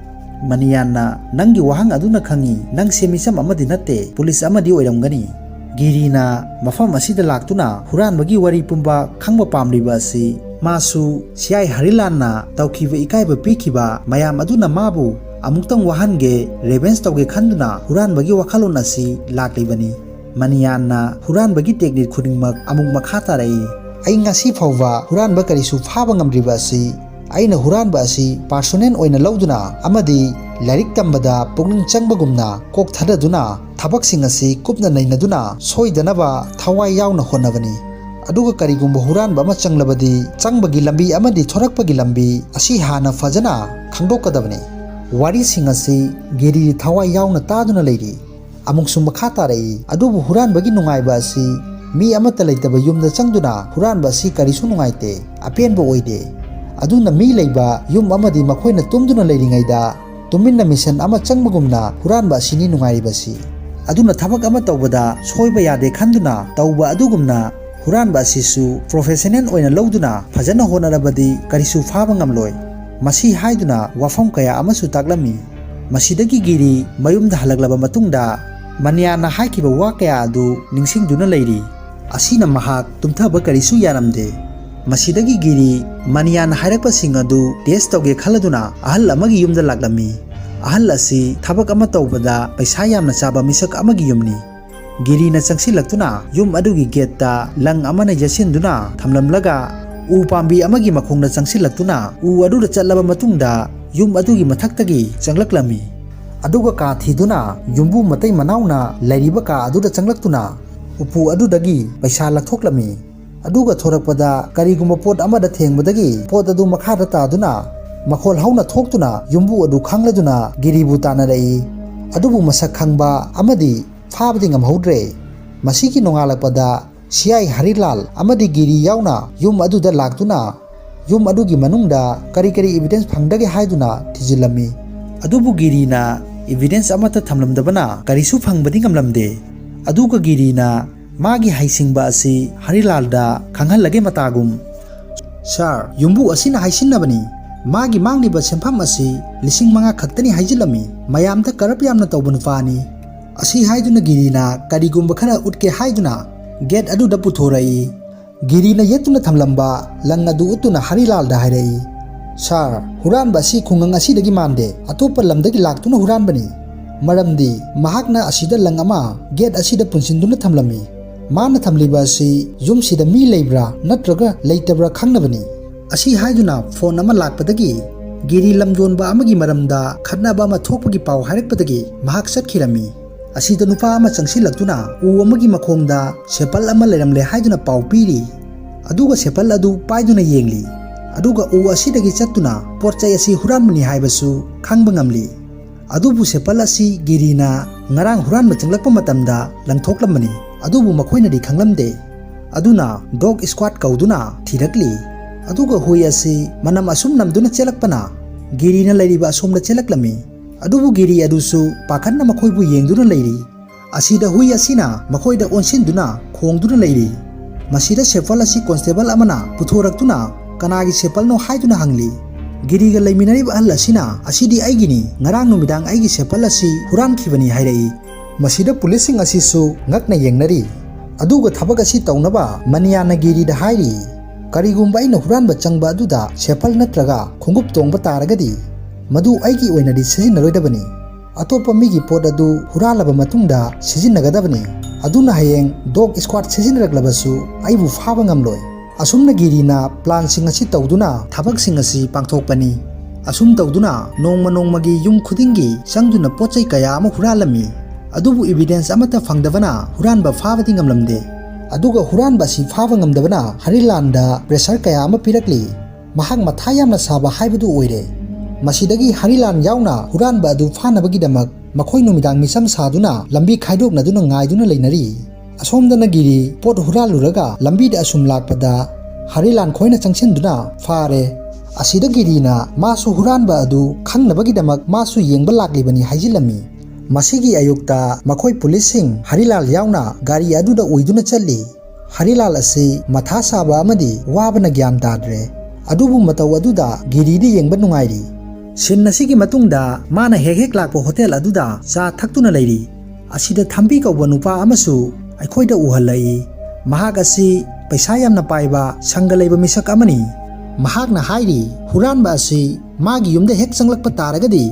ꯃꯅꯤꯌꯥꯟꯅ ꯅꯪꯒꯤ ꯋꯥꯍꯪ ꯑꯗꯨꯅ ꯈꯪꯏ, ꯅꯪꯁꯦ ꯃꯤꯆꯝ ꯑꯃꯗꯤ ꯅꯠꯇꯦ, ꯄꯨꯂꯤꯁ ꯑꯃꯗꯤ ꯑꯣꯏꯔꯝꯒꯅꯤ꯫ ꯒꯤꯔꯤꯅ ꯃꯐꯝ ꯑꯁꯤꯗ ꯂꯥꯛꯇꯨꯅ ꯍꯨꯔꯥꯟꯕꯒꯤ ꯋꯥꯔꯤ ꯄꯨꯝꯕ ꯈꯪꯕ ꯄꯥꯝꯂꯤꯕ ꯑꯁꯤ ꯃꯥꯁꯨ ꯁꯤꯌꯥꯏ ꯍꯔꯤꯂꯥꯜꯅ ꯇꯧꯈꯤꯕ ꯏꯀꯥꯏꯕ ꯄꯤꯈꯤꯕ ꯃꯌꯥꯝ ꯑꯗꯨꯅ ꯃꯥꯕꯨ ꯑꯃꯨꯛꯇꯪ ꯋꯥꯍꯟꯒꯦ, ꯔꯦꯚꯦꯟꯁ ꯇꯧꯒꯦ ꯈꯟꯗꯨꯅ ꯍꯨꯔꯥꯟꯕꯒꯤ ꯋꯥꯈꯜꯂꯣꯟ ꯑꯁꯤ ꯂꯥꯛꯂꯤꯕꯅꯤ꯫ ꯃꯅꯤꯌꯥꯟꯅ ꯍꯨꯔꯥꯟꯕꯒꯤ ꯇꯦꯛꯅꯤꯛ ꯈꯨꯗꯤꯡꯃꯛ ꯑꯃꯨꯛ ꯃꯈꯥ ꯇꯥꯔꯛꯏ, ꯑꯩ ꯉꯁꯤ ꯐꯥꯎꯕ ꯍꯨꯔꯥꯟꯕ ꯀꯔꯤꯁꯨ ꯐꯥꯕ ꯉꯝꯗ꯭ꯔꯤꯕ ꯑꯁꯤ ꯑꯩꯅ ꯍꯨꯔꯥꯟꯕ ꯑꯁꯤ ꯄꯥꯔꯁꯣꯅꯦꯜ ꯑꯣꯏꯅ ꯂꯧꯗꯨꯅ ꯑꯃꯗꯤ ꯂꯥꯏꯔꯤꯛ ꯇꯝꯕꯗ ꯄꯨꯛꯅꯤꯡ ꯆꯪꯕꯒꯨꯝꯅ ꯀꯣꯛ ꯊꯥꯗꯗꯨꯅ ꯊꯕꯛꯁꯤꯡ ꯑꯁꯤ ꯀꯨꯞꯅ ꯅꯩꯅꯗꯨꯅ ꯁꯣꯏꯗꯅꯕ ꯊꯋꯥꯏ ꯌꯥꯎꯅ ꯍꯣꯠꯅꯕꯅꯤ꯫ ꯑꯗꯨꯒ ꯀꯔꯤꯒꯨꯝꯕ ꯍꯨꯔꯥꯟꯕ ꯑꯃ ꯆꯪꯂꯕꯗꯤ ꯆꯪꯕꯒꯤ ꯂꯝꯕꯤ ꯑꯃꯗꯤ ꯊꯣꯔꯛꯄꯒꯤ ꯂꯝꯕꯤ ꯑꯁꯤ ꯍꯥꯟꯅ ꯐꯖꯅ ꯈꯪꯗꯣꯛꯀꯗꯕꯅꯤ꯫ ꯋꯥꯔꯤꯁꯤꯡ ꯑꯁꯤ ꯒꯤꯔꯤ ꯊꯋꯥꯏ ꯌꯥꯎꯅ ꯇꯥꯗꯨꯅ ꯂꯩꯔꯤ꯫ ꯑꯃꯨꯛꯁꯨ ꯃꯈꯥ ꯇꯥꯔꯛꯏ, ꯑꯗꯨꯕꯨ ꯍꯨꯔꯥꯟꯕꯒꯤ ꯅꯨꯡꯉꯥꯏꯕ ꯑꯁꯤ ꯃꯤ ꯑꯃꯠꯇ ꯂꯩꯇꯕ ꯌꯨꯝꯗ ꯆꯪꯗꯨꯅ ꯍꯨꯔꯥꯟꯕ ꯑꯁꯤ ꯀꯔꯤꯁꯨ ꯅꯨꯡꯉꯥꯏꯇꯦ, ꯑꯄꯦꯟꯕ ꯑꯣꯏꯗꯦ꯫ ꯑꯗꯨꯅ ꯃꯤ ꯂꯩꯕ ꯌꯨꯝ ꯑꯃꯗꯤ ꯃꯈꯣꯏꯅ ꯇꯨꯝꯗꯨꯅ ꯂꯩꯔꯤꯉꯩꯗ ꯇꯨꯃꯤꯟꯅ ꯃꯤꯁꯟ ꯑꯃ ꯆꯪꯕꯒꯨꯝꯅ ꯍꯨꯔꯥꯟꯕ ꯑꯁꯤꯅꯤ ꯅꯨꯡꯉꯥꯏꯔꯤꯕꯁꯤ꯫ ꯑꯗꯨꯅ ꯊꯕꯛ ꯑꯃ ꯇꯧꯕꯗ ꯁꯣꯏꯕ ꯌꯥꯗꯦ ꯈꯟꯗꯨꯅ ꯇꯧꯕ ꯑꯗꯨꯒꯨꯝꯅ ꯍꯨꯔꯥꯟꯕ ꯑꯁꯤꯁꯨ ꯄ꯭ꯔꯣꯐꯦꯁꯅꯦꯜ ꯑꯣꯏꯅ ꯂꯧꯗꯨꯅ ꯐꯖꯅ ꯍꯣꯠꯅꯔꯕꯗꯤ ꯀꯔꯤꯁꯨ ꯐꯥꯕ ꯉꯝꯂꯣꯏ꯫ ꯃꯁꯤ ꯍꯥꯏꯗꯨꯅ ꯋꯥꯐꯝ ꯀꯌꯥ ꯑꯃꯁꯨ ꯇꯥꯛꯂꯝꯃꯤ꯫ ꯃꯁꯤꯗꯒꯤ ꯒꯤꯔꯤ ꯃꯌꯨꯝꯗ ꯍꯜꯂꯛꯂꯕ ꯃꯇꯨꯡꯗ ꯃꯅꯤꯌꯥꯟꯅ ꯍꯥꯏꯈꯤꯕ ꯋꯥ ꯀꯌా ꯑꯗꯨ ꯅꯤꯡꯁꯤꯡꯗꯨꯅ ꯂꯩꯔꯤ꯫ ꯑꯁꯤꯅ ꯃꯍꯥꯛ ꯇꯨꯝꯊꯕ ꯀꯔꯤꯁꯨ ꯌꯥꯔꯝꯗꯦ꯫ ꯃꯁꯤꯗꯒꯤ ꯒꯤꯔꯤ ꯃꯅꯤꯌꯥꯟꯅ ꯍꯥꯏꯔꯛꯄꯁꯤꯡ ꯑꯗꯨ ꯇꯦꯁ ꯇꯧꯒꯦ ꯈꯜꯂꯗꯨꯅ ꯑꯍꯜ ꯑꯃꯒꯤ ꯌꯨꯝꯗ ꯂꯥꯛꯂꯝꯃꯤ꯫ ꯑꯍꯜ ꯑꯁꯤ ꯊꯕꯛ ꯑꯃ ꯇꯧꯕꯗ ꯄꯩꯁా ꯌꯥꯝꯅ ꯆꯥꯕ ꯃꯤꯁꯛ ꯑꯃꯒꯤ ꯌꯨꯝꯅꯤ꯫ ꯒꯤꯔꯤꯅ ꯆꯪꯁꯤꯜꯂꯛꯇꯨꯅ ꯌꯨm ꯑꯗꯨꯒꯤ ꯒꯦꯠꯇ ꯂꯪ ꯑꯃꯅ ꯌꯦꯠꯁꯤꯟꯗꯨꯅ ꯊꯝꯂꯝꯂꯒ ꯎ ꯄꯥꯝꯕꯤ ꯑꯃꯒꯤ ꯃꯈꯣꯡꯗ ꯆꯪꯁꯤꯜꯂꯛꯇꯨꯅ ꯎ ꯑꯗꯨꯗ ꯆꯠꯂꯕ ꯃꯇꯨꯡꯗ yum ꯑꯗꯨꯒꯤ ꯃꯊꯛꯇꯒꯤ ꯆꯪꯂꯛꯂꯝꯃꯤ꯫ ꯑꯗꯨꯒ ꯀꯥ ꯊꯤꯗꯨꯅ ꯌꯨꯝꯕꯨ ꯃꯇꯩ ꯃꯅꯥꯎꯅ ꯂꯩꯔꯤꯕ ꯀꯥ ꯑꯗꯨꯗ ꯆꯪꯂꯛꯇꯨꯅ ꯎꯄꯨ ꯑꯗꯨꯗꯒꯤ ꯄꯩꯁꯥ ꯂꯧꯊꯣꯛꯂꯝꯃꯤ꯫ ꯑꯗꯨꯒ ꯊꯣꯔꯛꯄꯗ ꯀꯔꯤꯒꯨꯝꯕ ꯄꯣꯠ ꯑꯃꯗ ꯊꯦꯡꯕꯗꯒꯤ ꯄꯣꯠ ꯑꯗꯨ ꯃꯈꯥꯗ ꯇꯥꯗꯨꯅ ꯃꯈꯣꯜ ꯍꯧꯅ ꯊꯣꯛꯇꯨꯅ ꯌꯨꯝꯕꯨ ꯑꯗꯨ ꯈꯪꯂꯗꯨꯅ ꯒꯤꯔꯤꯕꯨ ꯇꯥꯟꯅꯔꯛꯏ꯫ ꯑꯗꯨꯕꯨ ꯃꯁꯛ ꯈꯪꯕ ꯑꯃꯗꯤ ꯐꯥꯕꯗꯤ ꯉꯝꯍꯧꯗ꯭ꯔꯦ꯫ ꯃꯁꯤꯒꯤ ꯅꯣꯡꯉꯥꯜꯂꯛꯄꯗ ꯁꯤꯌꯥꯏ ꯍꯔꯤꯂꯥꯜ ꯑꯃꯗꯤ ꯒꯤꯔꯤ ꯌꯥꯎꯅ ꯌꯨꯝ ꯑꯗꯨꯗ ꯂꯥꯛꯇꯨꯅ ꯌꯨꯝ ꯑꯗꯨꯒꯤ ꯃꯅꯨꯡꯗ ꯀꯔꯤ ꯏꯕꯤꯗꯦꯟꯁ ꯐꯪꯗꯒꯦ ꯍꯥꯏꯗꯨꯅ ꯊꯤꯖꯤꯜꯂꯝꯃꯤ꯫ ꯑꯗꯨꯕꯨ ꯒꯤꯔꯤꯅ ꯏꯕꯤꯗꯦꯟꯁ ꯑꯃꯠꯇ ꯊꯝꯂꯝꯗꯕꯅ ꯀꯔꯤꯁꯨ ꯐꯪꯕꯗꯤ ꯉꯝꯂꯝꯗꯦ꯫ ꯑꯗꯨꯒ ꯒꯤꯔꯤꯅ ꯃꯥꯒꯤ ꯍꯩꯁꯤꯡꯕ ꯑꯁꯤ ꯍꯔꯤꯂꯥꯜꯗ ꯈꯪꯍꯜꯂꯒꯦ ꯃꯇꯥꯒꯨꯝ, ꯁꯥꯔ, ꯌꯨꯝꯕꯨ ꯑꯁꯤꯅ ꯍꯥꯏꯁꯤꯟꯅꯕꯅꯤ, ꯃꯥꯒꯤ ꯃꯥꯡꯂꯤꯕ ꯁꯦꯟꯐꯝ ꯑꯁꯤ 5,000 ꯈꯛꯇꯅꯤ ꯍꯥꯏꯖꯤꯜꯂꯝꯃꯤ, ꯃꯌꯥꯝꯗ ꯀꯔꯞ ꯌꯥꯝꯅ ꯇꯧꯕ ꯅꯨꯄꯥꯅꯤ꯫ ꯑꯁꯤ ꯍꯥꯏꯗꯨꯅ ꯒꯤꯔꯤꯅ ꯀꯔꯤꯒꯨꯝꯕ ꯈꯔ ꯎꯠꯀꯦ ꯍꯥꯏꯗꯨꯅ ꯒꯦꯠ ꯑꯗꯨꯗ ꯄꯨꯊꯣꯔꯛꯏ꯫ ꯒꯤꯔꯤꯅ ꯌꯦꯠꯇꯨꯅ ꯊꯝꯂꯝꯕ ꯂꯪ ꯑꯗꯨ ꯎꯠꯇꯨꯅ ꯍꯔꯤꯂꯥꯜꯗ ꯍꯥꯏꯔꯛꯏ, ꯁꯥꯔ, ꯍꯨꯔꯥꯟꯕ ꯑꯁꯤ ꯈꯨꯡꯒꯪ ꯑꯁꯤꯗꯒꯤ ꯃꯥꯟꯗꯦ, ꯑꯇꯣꯞꯄ ꯂꯝꯗꯒꯤ ꯂꯥꯛꯇꯨꯅ ꯍꯨꯔꯥꯟꯕꯅꯤ꯫ ꯃꯔꯝꯗꯤ ꯃꯍꯥꯛꯅ ꯑꯁꯤꯗ ꯂꯪ ꯑꯃ ꯒꯦꯠ ꯑꯁꯤꯗ ꯄꯨꯟꯁꯤꯟꯗꯨꯅ ꯊꯝꯂꯝꯃꯤ꯫ ꯃꯥꯅ ꯊꯝꯂꯤꯕ ꯑꯁꯤ ꯌꯨꯝꯁꯤꯗ ꯃꯤ ꯂꯩꯕ꯭ꯔꯥ ꯅꯠꯇ꯭ꯔꯒ ꯂꯩꯇꯕ꯭ꯔꯥ ꯈꯪꯅꯕꯅꯤ꯫ ꯑꯁꯤ ꯍꯥꯏꯗꯨꯅ ꯐꯣꯟ ꯑꯃ ꯂꯥꯛꯄꯗꯒꯤ ꯒꯤꯔꯤ ꯂꯝꯌꯣꯟꯕ ꯑꯃꯒꯤ ꯃꯔꯝꯗ ꯈꯠꯅꯕ ꯑꯃ ꯊꯣꯛꯄꯒꯤ ꯄꯥꯎ ꯍꯥꯏꯔꯛꯄꯗꯒꯤ ꯃꯍꯥꯛ ꯆꯠꯈꯤꯔꯝꯃꯤ꯫ ꯑꯁꯤꯗ ꯅꯨꯄꯥ ꯑꯃ ꯆꯪꯁꯤꯜꯂꯛꯇꯨꯅ ꯎ ꯑꯃꯒꯤ ꯃꯈꯣꯡꯗ ꯁꯦꯄꯜ ꯑꯃ ꯂꯩꯔꯝꯂꯦ ꯍꯥꯏꯗꯨꯅ ꯄꯥꯎ ꯄꯤꯔꯤ꯫ ꯑꯗꯨꯒ ꯁꯦꯄꯜ ꯑꯗꯨ ꯄꯥꯏꯗꯨꯅ ꯌꯦꯡꯂꯤ꯫ ꯑꯗꯨꯒ ꯎ ꯑꯁꯤꯗꯒꯤ ꯆꯠꯇꯨꯅ ꯄꯣꯠꯆꯩ ꯑꯁꯤ ꯍꯨꯔꯥꯟꯕꯅꯤ ꯍꯥꯏꯕꯁꯨ ꯈꯪꯕ ꯉꯝꯂꯤ꯫ ꯑꯗꯨꯕꯨ ꯁꯦꯄꯜ ꯑꯁꯤ ꯒꯤꯔꯤꯅ ꯉꯔꯥꯡ ꯍꯨꯔꯥꯟꯕ ꯆꯪꯂꯛꯄ ꯃꯇꯝꯗ ꯂꯪꯊꯣꯛꯂꯝꯕꯅꯤ, ꯑꯗꯨꯕꯨ ꯃꯈꯣꯏꯅꯗꯤ ꯈꯪꯂꯝꯗꯦ꯫ ꯑꯗꯨꯅ ꯗꯣꯒ ꯁ꯭ꯀ꯭ꯋꯥꯗ ꯀꯧꯗꯨꯅ ꯊꯤꯔꯛꯂꯤ, ꯑꯗꯨꯒ ꯍꯨꯏ ꯑꯁꯤ ꯃꯅꯝ ꯑꯁꯨꯝ ꯅꯝꯗꯨꯅ ꯆꯦꯜꯂꯛꯄꯅ ꯒꯤꯔꯤꯅ ꯂꯩꯔꯤꯕ ꯑꯁꯣꯝꯗ ꯆꯦꯜꯂꯛꯂꯝꯃꯤ꯫ ꯑꯗꯨꯕꯨ ꯒꯤꯔꯤ ꯑꯗꯨꯁꯨ ꯄꯥꯈꯠꯅ ꯃꯈꯣꯏꯕꯨ ꯌꯦꯡꯗꯨꯅ ꯂꯩꯔꯤ꯫ ꯑꯁꯤꯗ ꯍꯨꯏ ꯑꯁꯤꯅ ꯃꯈꯣꯏꯗ ꯑꯣꯟꯁꯤꯟꯗꯨꯅ ꯈꯣꯡꯗꯨꯅ ꯂꯩꯔꯤ꯫ ꯃꯁꯤꯗ ꯁꯦꯄꯜ ꯑꯁꯤ ꯀꯣꯟꯁꯇꯦꯕꯜ ꯑꯃꯅ ꯄꯨꯊꯣꯔꯛꯇꯨꯅ ꯀꯅꯥꯒꯤ ꯁꯦꯄꯜꯅꯣ ꯍꯥꯏꯗꯨꯅ ꯍꯪꯂꯤ꯫ ꯒꯤꯔꯤꯒ ꯂꯩꯃꯤꯟꯅꯔꯤꯕ ꯑꯍꯜ ꯑꯁꯤꯅ ꯑꯁꯤꯗꯤ ꯑꯩꯒꯤꯅꯤ, ꯉꯔꯥꯡ ꯅꯨꯃꯤꯗꯥꯡ ꯑꯩꯒꯤ ꯁꯦꯄꯜ ꯑꯁꯤ ꯍꯨꯔꯥꯟꯈꯤꯕꯅꯤ ꯍꯥꯏꯔꯛꯏ꯫ ꯃꯁꯤꯗ ꯄꯨꯂꯤꯁꯁꯤꯡ ꯑꯁꯤꯁꯨ ꯉꯛꯅ ꯌꯦꯡꯅꯔꯤ꯫ ꯑꯗꯨꯒ ꯊꯕꯛ ꯑꯁꯤ ꯇꯧꯅꯕ ꯃꯅꯤꯌꯥꯟꯅ ꯒꯤꯔꯤꯗ ꯍꯥꯏꯔꯤ, ꯀꯔꯤꯒꯨꯝꯕ ꯑꯩꯅ ꯍꯨꯔꯥꯟꯕ ꯆꯪꯕ ꯑꯗꯨꯗ ꯁꯦꯄꯜ ꯅꯠꯇ꯭ꯔꯒ ꯈꯣꯡꯎꯞ ꯇꯣꯡꯕ ꯇꯥꯔꯒꯗꯤ ꯃꯗꯨ ꯑꯩꯒꯤ ꯑꯣꯏꯅꯗꯤ ꯁꯤꯖꯤꯟꯅꯔꯣꯏꯗꯕꯅꯤ, ꯑꯇꯣꯞꯄ ꯃꯤꯒꯤ ꯄꯣꯠ ꯑꯗꯨ ꯍꯨꯔꯥꯜꯂꯕ ꯃꯇꯨꯡꯗ ꯁꯤꯖꯤꯟꯅꯒꯗꯕꯅꯤ, ꯑꯗꯨꯅ ꯍꯌꯦꯡ ꯗꯣꯒ ꯁ꯭ꯀ꯭ꯋꯥꯗ ꯁꯤꯖꯤꯟꯅꯔꯛꯂꯕꯁꯨ ꯑꯩꯕꯨ ꯐꯥꯕ ꯉꯝꯂꯣꯏ꯫ ꯑꯁꯨꯝꯅ ꯒꯤꯔꯤꯅ ꯄ꯭ꯂꯥꯟꯁꯤꯡ ꯑꯁꯤ ꯇꯧꯗꯨꯅ ꯊꯕꯛꯁꯤꯡ ꯑꯁꯤ ꯄꯥꯡꯊꯣꯛꯄꯅꯤ꯫ ꯑꯁꯨꯝ ꯇꯧꯗꯨꯅ ꯅꯣꯡꯃ ꯅꯣꯡꯃꯒꯤ ꯌꯨꯝ ꯈꯨꯗꯤꯡꯒꯤ ꯆꯪꯗꯨꯅ ꯄꯣꯠꯆꯩ ꯀꯌꯥ ꯑꯃ ꯍꯨꯔꯥꯜꯂꯝꯃꯤ, ꯑꯗꯨꯕꯨ ꯏꯕꯤꯗꯦꯟꯁ ꯑꯃꯠꯇ ꯐꯪꯗꯕꯅ ꯍꯨꯔꯥꯟꯕ ꯐꯥꯕꯗꯤ ꯉꯝꯂꯝꯗꯦ꯫ ꯑꯗꯨꯒ ꯍꯨꯔꯥꯟꯕ ꯑꯁꯤ ꯐꯥꯕ ꯉꯝꯗꯕꯅ ꯍꯔꯤꯂꯥꯜꯗ ꯄ꯭ꯔꯦꯁꯔ ꯀꯌꯥ ꯑꯃ ꯄꯤꯔꯛꯂꯤ꯫ ꯃꯍꯥꯛ ꯃꯊꯥ ꯌꯥꯝꯅ ꯁꯥꯕ ꯍꯥꯏꯕꯗꯨ ꯑꯣꯏꯔꯦ꯫ ꯃꯁꯤꯗꯒꯤ ꯍꯔꯤꯂꯥꯜ ꯌꯥꯎꯅ ꯍꯨꯔꯥꯟꯕ ꯑꯗꯨ ꯐꯥꯅꯕꯒꯤꯗꯃꯛ ꯃꯈꯣꯏ ꯅꯨꯃꯤꯗꯥꯡ ꯃꯤꯆꯝ ꯁꯥꯗꯨꯅ ꯂꯝꯕꯤ ꯈꯥꯏꯗꯣꯛꯅꯗꯨꯅ ꯉꯥꯏꯗꯨꯅ ꯂꯩꯅꯔꯤ꯫ ꯑꯁꯣꯝꯗꯅ ꯒꯤꯔꯤ ꯄꯣꯠ ꯍꯨꯔꯥꯜꯂꯨꯔꯒ ꯂꯝꯕꯤꯗ ꯑꯁꯨꯝ ꯂꯥꯛꯄꯗ ꯍꯔꯤꯂꯥꯜ ꯈꯣꯏꯅ ꯆꯪꯁꯤꯟꯗꯨꯅ ꯐꯥꯔꯦ꯫ ꯑꯁꯤꯗ ꯒꯤꯔꯤꯅ ꯃꯥꯁꯨ ꯍꯨꯔꯥꯟꯕ ꯑꯗꯨ ꯈꯪꯅꯕꯒꯤꯗꯃꯛ ꯃꯥꯁꯨ ꯌꯦꯡꯕ ꯂꯥꯛꯂꯤꯕꯅꯤ ꯍꯥꯏꯖꯤꯜꯂꯝꯃꯤ꯫ ꯃꯁꯤꯒꯤ ꯑꯌꯨꯛꯇ ꯃꯈꯣꯏ ꯄꯨꯂꯤꯁꯁꯤꯡ ꯍꯔꯤꯂꯥꯜ ꯌꯥꯎꯅ ꯒꯥꯔꯤ ꯑꯗꯨꯗ ꯑꯣꯏꯗꯨꯅ ꯆꯠꯂꯤ꯫ ꯍꯔꯤꯂꯥꯜ ꯑꯁꯤ ꯃꯊꯥ ꯁꯥꯕ ꯑꯃꯗꯤ ꯋꯥꯕꯅ ꯒ꯭ꯌꯥꯟ ꯇꯥꯗ꯭ꯔꯦ, ꯑꯗꯨꯕꯨ ꯃꯇꯧ ꯑꯗꯨꯗ ꯒꯤꯔꯤꯗꯤ ꯌꯦꯡꯕ ꯅꯨꯡꯉꯥꯏꯔꯤ꯫ ꯁꯤꯟ ꯑꯁꯤꯒꯤ ꯃꯇꯨꯡꯗ ꯃꯥꯅ ꯍꯦꯛ ꯍꯦꯛ ꯂꯥꯛꯄ ꯍꯣꯇꯦꯜ ꯑꯗꯨꯗ ꯆꯥ ꯊꯛꯇꯨꯅ ꯂꯩꯔꯤ꯫ ꯑꯁꯤꯗ ꯊꯝꯕꯤ ꯀꯧꯕ ꯅꯨꯄꯥ ꯑꯃꯁꯨ ꯑꯩꯈꯣꯏꯗ ꯎꯍꯜꯂꯛꯏ꯫ ꯃꯍꯥꯛ ꯑꯁꯤ ꯄꯩꯁꯥ ꯌꯥꯝꯅ ꯄꯥꯏꯕ ꯁꯪꯒ ꯂꯩꯕ ꯃꯤꯁꯛ ꯑꯃꯅꯤ꯫ ꯃꯍꯥꯛꯅ ꯍꯥꯏꯔꯤ, ꯍꯨꯔꯥꯟꯕ ꯑꯁꯤ ꯃꯥꯒꯤ ꯌꯨꯝꯗ ꯍꯦꯛ ꯆꯪꯂꯛꯄ ꯇꯥꯔꯒꯗꯤ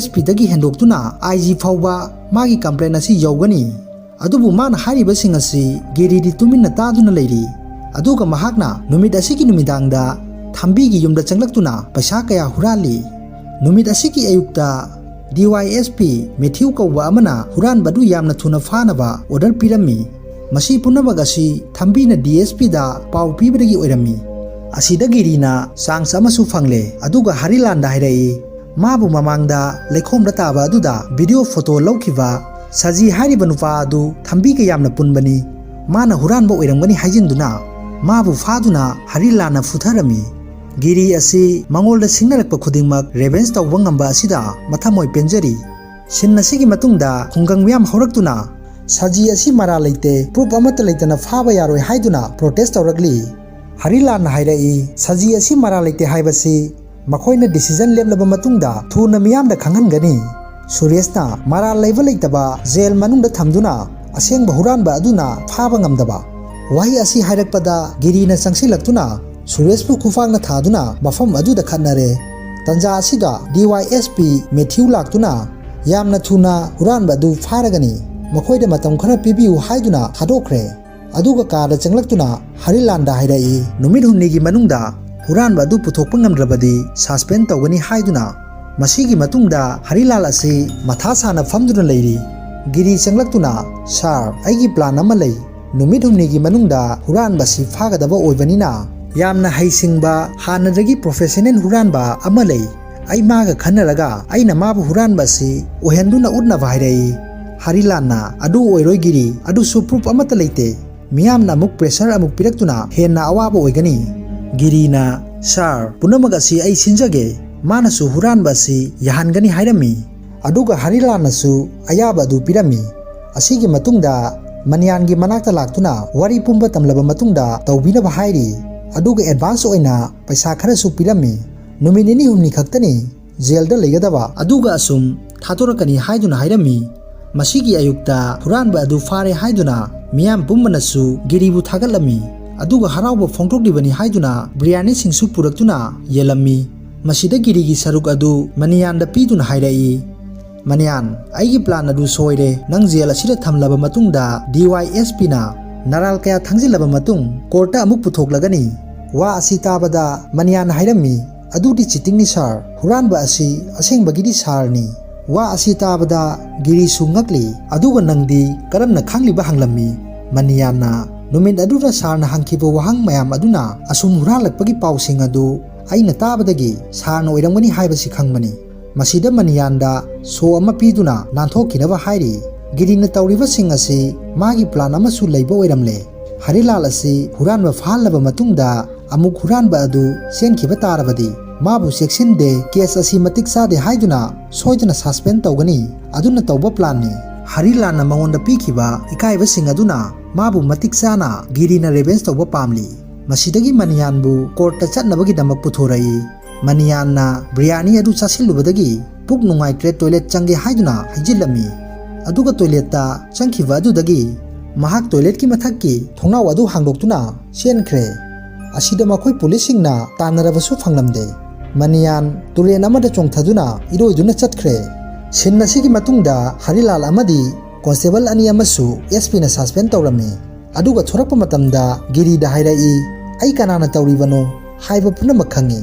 SP ꯗꯒꯤ ꯍꯦꯟꯗꯣꯛꯇꯨꯅ IG ꯐꯥꯎꯕ ꯃꯥꯒꯤ ꯀꯝꯄ꯭ꯂꯦꯟ ꯑꯁꯤ ꯌꯧꯒꯅꯤ꯫ ꯑꯗꯨꯕꯨ ꯃꯥꯅ ꯍꯥꯏꯔꯤꯕꯁꯤꯡ ꯑꯁꯤ ꯒꯤꯔꯤꯗꯤ ꯇꯨꯃꯤꯟꯅ ꯇꯥꯗꯨꯅ ꯂꯩꯔꯤ꯫ ꯑꯗꯨꯒ ꯃꯍꯥꯛꯅ ꯅꯨꯃꯤꯠ ꯑꯁꯤꯒꯤ ꯅꯨꯃꯤꯗꯥꯡꯗ ꯊꯝꯕꯤꯒꯤ ꯌꯨꯝꯗ ꯆꯪꯂꯛꯇꯨꯅ ꯄꯩꯁꯥ ꯀꯌꯥ ꯍꯨꯔꯥꯜꯂꯤ꯫ ꯅꯨꯃꯤꯠ ꯑꯁꯤꯒꯤ ꯑꯌꯨꯛꯇ DYSP ꯃꯦꯊ꯭ꯌꯨ ꯀꯧꯕ ꯑꯃꯅ ꯍꯨꯔꯥꯟꯕ ꯑꯗꯨ ꯌꯥꯝꯅ ꯊꯨꯅ ꯐꯥꯅꯕ ꯑꯣꯔꯗꯔ ꯄꯤꯔꯝꯃꯤ꯫ ꯃꯁꯤ ꯄꯨꯝꯅꯃꯛ ꯑꯁꯤ ꯊꯝꯕꯤꯅ DSPꯗ ꯄꯥꯎ ꯄꯤꯕꯗꯒꯤ ꯑꯣꯏꯔꯝꯃꯤ꯫ ꯑꯁꯤꯗ ꯒꯤꯔꯤꯅ ꯆꯥꯟꯁ ꯑꯃꯁꯨ ꯐꯪꯂꯦ, ꯑꯗꯨꯒ ꯍꯔꯤꯂꯥꯜꯗ ꯍꯥꯏꯔꯛꯏ, ꯃꯥꯕꯨ ꯃꯃꯥꯡꯗ ꯂꯩꯈꯣꯝꯗ ꯇꯥꯕ ꯑꯗꯨꯗ ꯚꯤꯗꯤꯑꯣ ꯐꯣꯇꯣ ꯂꯧꯈꯤꯕ ꯁꯖꯤ ꯍꯥꯏꯔꯤꯕ ꯅꯨꯄꯥ ꯑꯗꯨ ꯊꯝꯕꯤꯒ ꯌꯥꯝꯅ ꯄꯨꯟꯕꯅꯤ, ꯃꯥꯅ ꯍꯨꯔꯥꯟꯕ ꯑꯣꯏꯔꯝꯒꯅꯤ ꯍꯥꯏꯖꯤꯟꯗꯨꯅ ꯃꯥꯕꯨ ꯐꯥꯗꯨꯅ ꯍꯔꯤꯂꯥꯜꯅ ꯐꯨꯊꯔꯝꯃꯤ꯫ ꯒꯤꯔꯤ ꯑꯁꯤ ꯃꯉꯣꯟꯗ ꯁꯤꯡꯅꯔꯛꯄ ꯈꯨꯗꯤꯡꯃꯛ ꯔꯦꯚꯦꯟꯁ ꯇꯧꯕ ꯉꯝꯕ ꯑꯁꯤꯗ ꯃꯊꯃꯣꯏ ꯄꯦꯟꯖꯔꯤ꯫ ꯁꯤꯟ ꯑꯁꯤꯒꯤ ꯃꯇꯨꯡꯗ ꯈꯨꯡꯒꯪ ꯃꯤꯌꯥꯝ ꯍꯧꯔꯛꯇꯨꯅ ꯁꯖꯤ ꯑꯁꯤ ꯃꯔꯥꯜ ꯂꯩꯇꯦ, ꯄ꯭ꯔꯨꯐ ꯑꯃꯠꯇ ꯂꯩꯇꯅ ꯐꯥꯕ ꯌꯥꯔꯣꯏ ꯍꯥꯏꯗꯨꯅ ꯄ꯭ꯔꯣꯇꯦꯁ ꯇꯧꯔꯛꯂꯤ꯫ ꯍꯔꯤꯂꯥꯜꯅ ꯍꯥꯏꯔꯛꯏ, ꯁꯖꯤ ꯑꯁꯤ ꯃꯔꯥꯜ ꯂꯩꯇꯦ ꯍꯥꯏꯕꯁꯤ ꯃꯈꯣꯏꯅ ꯗꯤꯁꯤꯖꯟ ꯂꯦꯞꯂꯕ ꯃꯇꯨꯡꯗ ꯊꯨꯅ ꯃꯤꯌꯥꯝꯗ ꯈꯪꯍꯟꯒꯅꯤ꯫ ꯁꯨꯔꯦꯁꯅ ꯃꯔꯥꯜ ꯂꯩꯕ ꯂꯩꯇꯕ ꯖꯦꯜ ꯃꯅꯨꯡꯗ ꯊꯝꯗꯨꯅ ꯑꯁꯦꯡꯕ ꯍꯨꯔꯥꯟꯕ ꯑꯗꯨꯅ ꯐꯥꯕ ꯉꯝꯗꯕ꯫ ꯋꯥꯍꯩ ꯑꯁꯤ ꯍꯥꯏꯔꯛꯄꯗ ꯒꯤꯔꯤꯅ ꯆꯪꯁꯤꯜꯂꯛꯇꯨꯅ ꯁꯨꯔꯦꯁꯄꯨ ꯈꯨꯐꯥꯡꯅ ꯊꯥꯗꯨꯅ ꯃꯐꯝ ꯑꯗꯨꯗ ꯈꯠꯅꯔꯦ꯫ ꯇꯟꯖꯥ ꯑꯁꯤꯗ DYSP ꯃꯦꯊ꯭ꯌꯨ ꯂꯥꯛꯇꯨꯅ ꯌꯥꯝꯅ ꯊꯨꯅ ꯍꯨꯔꯥꯟꯕ ꯑꯗꯨ ꯐꯥꯔꯒꯅꯤ, ꯃꯈꯣꯏꯗ ꯃꯇꯝ ꯈꯔ ꯄꯤꯕꯤꯌꯨ ꯍꯥꯏꯗꯨꯅ ꯊꯥꯗꯣꯛꯈ꯭ꯔꯦ꯫ ꯑꯗꯨꯒ ꯀꯥꯔꯗ ꯆꯪꯂꯛꯇꯨꯅ ꯍꯔꯤꯂꯥꯜꯗ ꯍꯥꯏꯔꯛꯏ, ꯅꯨꯃꯤꯠ 8ꯅꯤꯒꯤ ꯃꯅꯨꯡꯗ ꯍꯨꯔꯥꯟꯕ ꯑꯗꯨ ꯄꯨꯊꯣꯛꯄ ꯉꯝꯗ꯭ꯔꯕꯗꯤ ꯁꯁꯄꯦꯟ ꯇꯧꯒꯅꯤ ꯍꯥꯏꯗꯨꯅ꯫ ꯃꯁꯤꯒꯤ ꯃꯇꯨꯡꯗ ꯍꯔꯤꯂꯥꯜ ꯑꯁꯤ ꯃꯊꯥ ꯁꯥꯅ ꯐꯝꯗꯨꯅ ꯂꯩꯔꯤ꯫ ꯒꯤꯔꯤ ꯆꯪꯂꯛꯇꯨꯅ, ꯁꯥꯔ, ꯑꯩꯒꯤ ꯄ꯭ꯂꯥꯟ ꯑꯃ ꯂꯩ, ꯅꯨꯃꯤꯠ 8ꯅꯤꯒꯤ ꯃꯅꯨꯡꯗ ꯍꯨꯔꯥꯟꯕ ꯑꯁꯤ ꯐꯥꯒꯗꯕ ꯑꯣꯏꯕꯅꯤꯅ ꯌꯥꯝꯅ ꯍꯩꯁꯤꯡꯕ ꯍꯥꯟꯅꯗꯒꯤ ꯄ꯭ꯔꯣꯐꯦꯁꯅꯦꯜ ꯍꯨꯔꯥꯟꯕ ꯑꯃ ꯂꯩ, ꯑꯩ ꯃꯥꯒ ꯈꯟꯅꯔꯒ ꯑꯩꯅ ꯃꯥꯕꯨ ꯍꯨꯔꯥꯟꯕ ꯑꯁꯤ ꯑꯣꯏꯍꯟꯗꯨꯅ ꯎꯠꯅꯕ ꯍꯥꯏꯔꯛꯏ꯫ ꯍꯔꯤꯂꯥꯜꯅ, ꯑꯗꯨ ꯑꯣꯏꯔꯣꯏ ꯒꯤꯔꯤ, ꯑꯗꯨꯁꯨ ꯄ꯭ꯔꯨꯐ ꯑꯃꯠꯇ ꯂꯩꯇꯦ, ꯃꯤꯌꯥꯝꯅ ꯑꯃꯨꯛ ꯄ꯭ꯔꯦꯁꯔ ꯑꯃꯨꯛ ꯄꯤꯔꯛꯇꯨꯅ ꯍꯦꯟꯅ ꯑꯋꯥꯕ ꯑꯣꯏꯒꯅꯤ꯫ ꯒꯤꯔꯤꯅ, ꯁꯥꯔ, ꯄꯨꯝꯅꯃꯛ ꯑꯁꯤ ꯑꯩ ꯁꯤꯟꯖꯒꯦ, ꯃꯥꯅꯁꯨ ꯍꯨꯔꯥꯟꯕ ꯑꯁꯤ ꯌꯥꯍꯟꯒꯅꯤ ꯍꯥꯏꯔꯝꯃꯤ꯫ ꯑꯗꯨꯒ ꯍꯔꯤꯂꯥꯜꯅꯁꯨ ꯑꯌꯥꯕ ꯑꯗꯨ ꯄꯤꯔꯝꯃꯤ꯫ ꯑꯁꯤꯒꯤ ꯃꯇꯨꯡꯗ ꯃꯅꯤꯌꯥꯟꯒꯤ ꯃꯅꯥꯛꯇ ꯂꯥꯛꯇꯨꯅ ꯋꯥꯔꯤ ꯄꯨꯝꯕ ꯇꯝꯂꯕ ꯃꯇꯨꯡꯗ ꯇꯧꯕꯤꯅꯕ ꯍꯥꯏꯔꯤ, ꯑꯗꯨꯒ ꯑꯦꯗꯚꯥꯟꯁ ꯑꯣꯏꯅ ꯄꯩꯁꯥ ꯈꯔꯁꯨ ꯄꯤꯔꯝꯃꯤ꯫ ꯅꯨꯃꯤꯠ 2-3 ꯈꯛꯇꯅꯤ ꯖꯦꯜꯗ ꯂꯩꯒꯗꯕ, ꯑꯗꯨꯒ ꯑꯁꯨꯝ ꯊꯥꯗꯣꯔꯛꯀꯅꯤ ꯍꯥꯏꯗꯨꯅ ꯍꯥꯏꯔꯝꯃꯤ꯫ ꯃꯁꯤꯒꯤ ꯑꯌꯨꯛꯇ ꯍꯨꯔꯥꯟꯕ ꯑꯗꯨ ꯐꯥꯔꯦ ꯍꯥꯏꯗꯨꯅ ꯃꯤꯌꯥꯝ ꯄꯨꯝꯕꯅꯁꯨ ꯒꯤꯔꯤꯕꯨ ꯊꯥꯒꯠꯂꯝꯃꯤ, ꯑꯗꯨꯒ ꯍꯔꯥꯎꯕ ꯐꯣꯡꯗꯣꯛꯂꯤꯕꯅꯤ ꯍꯥꯏꯗꯨꯅ ꯕꯤꯔꯌꯥꯅꯤꯁꯤꯡꯁꯨ ꯄꯨꯔꯛꯇꯨꯅ ꯌꯦꯜꯂꯝꯃꯤ꯫ ꯃꯁꯤꯗ ꯒꯤꯔꯤꯒꯤ ꯁꯔꯨꯛ ꯑꯗꯨ ꯃꯅꯤꯌꯥꯟꯗ ꯄꯤꯗꯨꯅ ꯍꯥꯏꯔꯛꯏ, ꯃꯅꯤꯌꯥꯟ, ꯑꯩꯒꯤ ꯄ꯭ꯂꯥꯟ ꯑꯗꯨ ꯁꯣꯏꯔꯦ, ꯅꯪ ꯖꯦꯜ ꯑꯁꯤꯗ ꯊꯝꯂꯕ ꯃꯇꯨꯡꯗ DYSPꯅ ꯅꯔꯥꯜ ꯀꯌꯥ ꯊꯪꯖꯤꯜꯂꯕ ꯃꯇꯨꯡ ꯀꯣꯔꯠꯇ ꯑꯃꯨꯛ ꯄꯨꯊꯣꯛꯂꯒꯅꯤ꯫ ꯋꯥ ꯑꯁꯤ ꯇꯥꯕꯗ ꯃꯅꯤꯌꯥꯟꯅ ꯍꯥꯏꯔꯝꯃꯤ, ꯑꯗꯨꯗꯤ ꯆꯤꯇꯤꯡꯅꯤ ꯁꯥꯔ, ꯍꯨꯔꯥꯟꯕ ꯑꯁꯤ ꯑꯁꯦꯡꯕꯒꯤꯗꯤ ꯁꯥꯔꯅꯤ꯫ ꯋꯥ ꯑꯁꯤ ꯇꯥꯕꯗ ꯒꯤꯔꯤꯁꯨ ꯉꯛꯂꯤ, ꯑꯗꯨꯒ ꯅꯪꯗꯤ ꯀꯔꯝꯅ ꯈꯪꯂꯤꯕ ꯍꯪꯂꯝꯃꯤ꯫ ꯃꯅꯤꯌꯥꯟꯅ, ꯅꯨꯃꯤꯠ ꯑꯗꯨꯗ ꯁꯥꯔꯅ ꯍꯪꯈꯤꯕ ꯋꯥꯍꯪ ꯃꯌꯥꯝ ꯑꯗꯨꯅ ꯑꯁꯨꯝ ꯍꯨꯔꯥꯜꯂꯛꯄꯒꯤ ꯄꯥꯎꯁꯤꯡ ꯑꯗꯨ ꯑꯩꯅ ꯇꯥꯕꯗꯒꯤ ꯁꯥꯔꯅ ꯑꯣꯏꯔꯝꯒꯅꯤ ꯍꯥꯏꯕꯁꯤ ꯈꯪꯕꯅꯤ꯫ ꯃꯁꯤꯗ ꯃꯅꯤꯌꯥꯟꯗ ꯁꯣ ꯑꯃ ꯄꯤꯗꯨꯅ ꯅꯥꯟꯊꯣꯛꯈꯤꯅꯕ ꯍꯥꯏꯔꯤ꯫ ꯒꯤꯔꯤꯅ ꯇꯧꯔꯤꯕꯁꯤꯡ ꯑꯁꯤ ꯃꯥꯒꯤ ꯄ꯭ꯂꯥꯟ ꯑꯃꯁꯨ ꯂꯩꯕ ꯑꯣꯏꯔꯝꯂꯦ꯫ ꯍꯔꯤꯂꯥꯜ ꯑꯁꯤ ꯍꯨꯔꯥꯟꯕ ꯐꯥꯍꯜꯂꯕ ꯃꯇꯨꯡꯗ ꯑꯃꯨꯛ ꯍꯨꯔꯥꯟꯕ ꯑꯗꯨ ꯆꯦꯟꯈꯤꯕ ꯇꯥꯔꯕꯗꯤ ꯃꯥꯕꯨ ꯆꯦꯛꯁꯤꯟꯗꯦ, ꯀꯦꯁ ꯑꯁꯤ ꯃꯇꯤꯛ ꯆꯥꯗꯦ ꯍꯥꯏꯗꯨꯅ ꯁꯣꯏꯗꯅ ꯁꯁꯄꯦꯟ ꯇꯧꯒꯅꯤ꯫ ꯑꯗꯨꯅ ꯇꯧꯕ ꯄ꯭ꯂꯥꯟꯅꯤ꯫ ꯍꯔꯤꯂꯥꯜꯅ ꯃꯉꯣꯟꯗ ꯄꯤꯈꯤꯕ ꯏꯀꯥꯏꯕꯁꯤꯡ ꯑꯗꯨꯅ ꯃꯥꯕꯨ ꯃꯇꯤꯛ ꯆꯥꯅ ꯒꯤꯔꯤꯅ ꯔꯦꯚꯦꯟꯁ ꯇꯧꯕ ꯄꯥꯝꯂꯤ꯫ ꯃꯁꯤꯗꯒꯤ ꯃꯅꯤꯌꯥꯟꯕꯨ ꯀꯣꯔꯠꯇ ꯆꯠꯅꯕꯒꯤꯗꯃꯛ ꯄꯨꯊꯣꯔꯛꯏ꯫ ꯃꯅꯤꯌꯥꯟꯅ ꯕꯤꯔꯌꯥꯅꯤ ꯑꯗꯨ ꯆꯥꯁꯤꯜꯂꯨꯕꯗꯒꯤ ꯄꯨꯛ ꯅꯨꯡꯉꯥꯏꯇ꯭ꯔꯦ, ꯇꯣꯏꯂꯦꯠ ꯆꯪꯒꯦ ꯍꯥꯏꯗꯨꯅ ꯍꯩꯖꯤꯜꯂꯝꯃꯤ꯫ ꯑꯗꯨꯒ ꯇꯣꯏꯂꯦꯠꯇ ꯆꯪꯈꯤꯕ ꯑꯗꯨꯗꯒꯤ ꯃꯍꯥꯛ ꯇꯣꯏꯂꯦꯠꯀꯤ ꯃꯊꯛꯀꯤ ꯊꯣꯡꯅꯥꯎ ꯑꯗꯨ ꯍꯥꯡꯗꯣꯛꯇꯨꯅ ꯆꯦꯟꯈ꯭ꯔꯦ꯫ ꯑꯁꯤꯗ ꯃꯈꯣꯏ ꯄꯨꯂꯤꯁꯁꯤꯡꯅ ꯇꯥꯟꯅꯔꯕꯁꯨ ꯐꯪꯂꯝꯗꯦ꯫ ꯃꯅꯤꯌꯥꯟ ꯇꯨꯔꯦꯟ ꯑꯃꯗ ꯆꯣꯡꯊꯗꯨꯅ ꯏꯔꯣꯏꯗꯨꯅ ꯆꯠꯈ꯭ꯔꯦ꯫ ꯁꯤꯟ ꯑꯁꯤꯒꯤ ꯃꯇꯨꯡꯗ ꯍꯔꯤꯂꯥꯜ ꯑꯃꯗꯤ ꯀꯣꯟꯁꯇꯦꯕꯜ ꯑꯅꯤ ꯑꯃꯁꯨ ꯑꯦꯁꯄꯤꯅ ꯁꯁꯄꯦꯟ ꯇꯧꯔꯝꯃꯤ꯫ ꯑꯗꯨꯒ ꯊꯣꯔꯛꯄ ꯃꯇꯝꯗ ꯒꯤꯔꯤꯗ ꯍꯥꯏꯔꯛꯏ, "ꯑꯩ ꯀꯅꯥꯅ ꯇꯧꯔꯤꯕꯅꯣ ꯍꯥꯏꯕ ꯄꯨꯝꯅꯃꯛ ꯈꯪꯏ꯫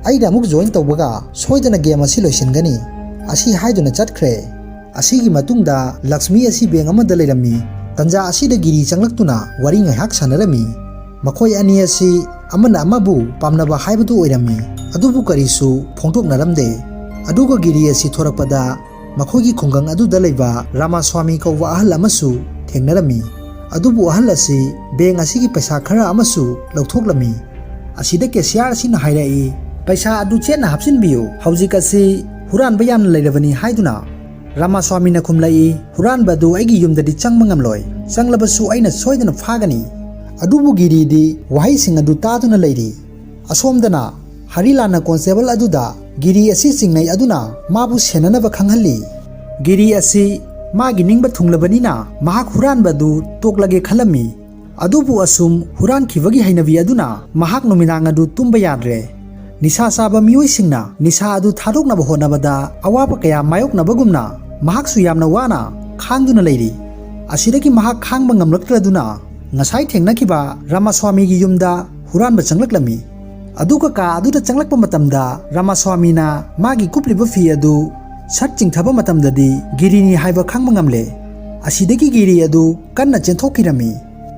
ꯑꯩꯅ ꯑꯃꯨꯛ ꯖꯣꯏꯟ ꯇꯧꯕꯒ ꯁꯣꯏꯗꯅ ꯒꯦꯝ ꯑꯁꯤ ꯂꯣꯏꯁꯤꯟꯒꯅꯤ"꯫ ꯑꯁꯤ ꯍꯥꯏꯗꯨꯅ ꯆꯠꯈ꯭ꯔꯦ꯫ ꯑꯁꯤꯒꯤ ꯃꯇꯨꯡꯗ ꯂꯛꯁꯃꯤ ꯑꯁꯤ ꯕꯦꯡ ꯑꯃꯗ ꯂꯩꯔꯝꯃꯤ꯫ ꯇꯟꯖꯥ ꯑꯁꯤꯗ ꯒꯤꯔꯤ ꯆꯪꯂꯛꯇꯨꯅ ꯋꯥꯔꯤ ꯉꯥꯏꯍꯥꯛ ꯁꯥꯟꯅꯔꯝꯃꯤ꯫ ꯃꯈꯣꯏ ꯑꯅꯤ ꯑꯁꯤ ꯑꯃꯅ ꯑꯃꯕꯨ ꯄꯥꯝꯅꯕ ꯍꯥꯏꯕꯗꯨ ꯑꯣꯏꯔꯝꯃꯤ, ꯑꯗꯨꯕꯨ ꯀꯔꯤꯁꯨ ꯐꯣꯡꯗꯣꯛꯅꯔꯝꯗꯦ꯫ ꯑꯗꯨꯒ ꯒꯤꯔꯤ ꯑꯁꯤ ꯊꯣꯔꯛꯄꯗ ꯃꯈꯣꯏꯒꯤ ꯈꯨꯡꯒꯪ ꯑꯗꯨꯗ ꯂꯩꯕ ꯔꯥꯃꯥꯁ꯭ꯋꯥꯃꯤ ꯀꯧꯕ ꯑꯍꯜ ꯑꯃꯁꯨ ꯊꯦꯡꯅꯔꯝꯃꯤ꯫ ꯑꯗꯨꯕꯨ ꯑꯍꯜ ꯑꯁꯤ ꯕꯦꯡ ꯑꯁꯤꯒꯤ ꯄꯩꯁꯥ ꯈꯔ ꯑꯃꯁꯨ ꯂꯧꯊꯣꯛꯂꯝꯃꯤ꯫ ꯑꯁꯤꯗ ꯀꯦꯁꯤꯌꯥꯔ ꯑꯁꯤꯅ ꯍꯥꯏꯔꯛꯏ, "ꯄꯩꯁꯥ ꯑꯗꯨ ꯆꯦꯠꯅ ꯍꯥꯞꯆꯤꯟꯕꯤꯌꯨ, ꯍꯧꯖꯤꯛ ꯑꯁꯤ ꯍꯨꯔꯥꯟꯕ ꯌꯥꯝꯅ ꯂꯩꯔꯕꯅꯤ" ꯍꯥꯏꯗꯨꯅ꯫ ꯔꯥꯃꯥꯁ꯭ꯋꯥꯃꯤꯅ ꯈꯨꯝꯂꯛꯏ, "ꯍꯨꯔꯥꯟꯕ ꯑꯗꯨ ꯑꯩꯒꯤ ꯌꯨꯝꯗꯗꯤ ꯆꯪꯕ ꯉꯝꯂꯣꯏ, ꯆꯪꯂꯕꯁꯨ ꯑꯩꯅ ꯁꯣꯏꯗꯅ ꯐꯥꯒꯅꯤ"꯫ ꯑꯗꯨꯕꯨ ꯒꯤꯔꯤꯗꯤ ꯋꯥꯍꯩꯁꯤꯡ ꯑꯗꯨ ꯇꯥꯗꯨꯅ ꯂꯩꯔꯤ꯫ ꯑꯁꯣꯝꯗꯅ ꯍꯔꯤꯂꯥꯜꯅ ꯀꯣꯟꯁꯇꯦꯕꯜ ꯑꯗꯨꯗ ꯒꯤꯔꯤ ꯑꯁꯤ ꯆꯤꯡꯅꯩ ꯑꯗꯨꯅ ꯃꯥꯕꯨ ꯁꯦꯟꯅꯅꯕ ꯈꯪꯍꯜꯂꯤ꯫ ꯒꯤꯔꯤ ꯑꯁꯤ ꯃꯥꯒꯤ ꯅꯤꯡꯕ ꯊꯨꯡꯂꯕꯅꯤꯅ ꯃꯍꯥꯛ ꯍꯨꯔꯥꯟꯕ ꯑꯗꯨ ꯇꯣꯛꯂꯒꯦ ꯈꯜꯂꯝꯃꯤ꯫ ꯑꯗꯨꯕꯨ ꯑꯁꯨꯝ ꯍꯨꯔꯥꯟꯈꯤꯕꯒꯤ ꯍꯩꯅꯕꯤ ꯑꯗꯨꯅ ꯃꯍꯥꯛ ꯅꯨꯃꯤꯗꯥꯡ ꯑꯗꯨ ꯇꯨꯝꯕ ꯌꯥꯗ꯭ꯔꯦ꯫ ꯅꯤꯁꯥ ꯆꯥꯕ ꯃꯤꯑꯣꯏꯁꯤꯡꯅ ꯅꯤꯁꯥ ꯑꯗꯨ ꯊꯥꯗꯣꯛꯅꯕ ꯍꯣꯠꯅꯕꯗ ꯑꯋꯥꯕ ꯀꯌꯥ マꯌꯣꯛꯅꯕꯒꯨꯝꯅ ꯃꯍꯥꯛꯁꯨ ꯌꯥꯝꯅ ꯋꯥꯅ ꯈꯥꯡꯗꯨꯅ ꯂꯩꯔꯤ꯫ ꯑꯁꯤꯗꯒꯤ ꯃꯍꯥꯛ ꯈꯥꯡꯕ ꯉꯝꯂꯛꯇ꯭ꯔꯗꯨꯅ ꯉꯁꯥꯏ ꯊꯦꯡꯅꯈꯤꯕ ꯔꯥꯃꯥꯁ꯭ꯋꯥꯃꯤꯒꯤ ꯌꯨꯝꯗ ꯍꯨꯔꯥꯟꯕ ꯆꯪꯂꯛꯂꯝꯃꯤ꯫ ꯑꯗꯨꯒ ꯀꯥ ꯑꯗꯨꯗ ꯆꯪꯂꯛꯄ ꯃꯇꯝꯗ ꯔꯥꯃꯥꯁ꯭ꯋꯥꯃꯤꯅ ꯃꯥꯒꯤ ꯀꯨꯞꯂꯤꯕ ꯐꯤ ꯑꯗꯨ ꯁꯠ ꯆꯤꯡꯊꯕ ꯃꯇꯝꯗꯗꯤ ꯒꯤꯔꯤꯅꯤ ꯍꯥꯏꯕ ꯈꯪꯕ ꯉꯝꯂꯦ꯫ ꯑꯁꯤꯗꯒꯤ ꯒꯤꯔꯤ ꯑꯗꯨ ꯀꯟꯅ ꯆꯦꯟꯊꯣꯛꯈꯤꯔꯝꯃꯤ꯫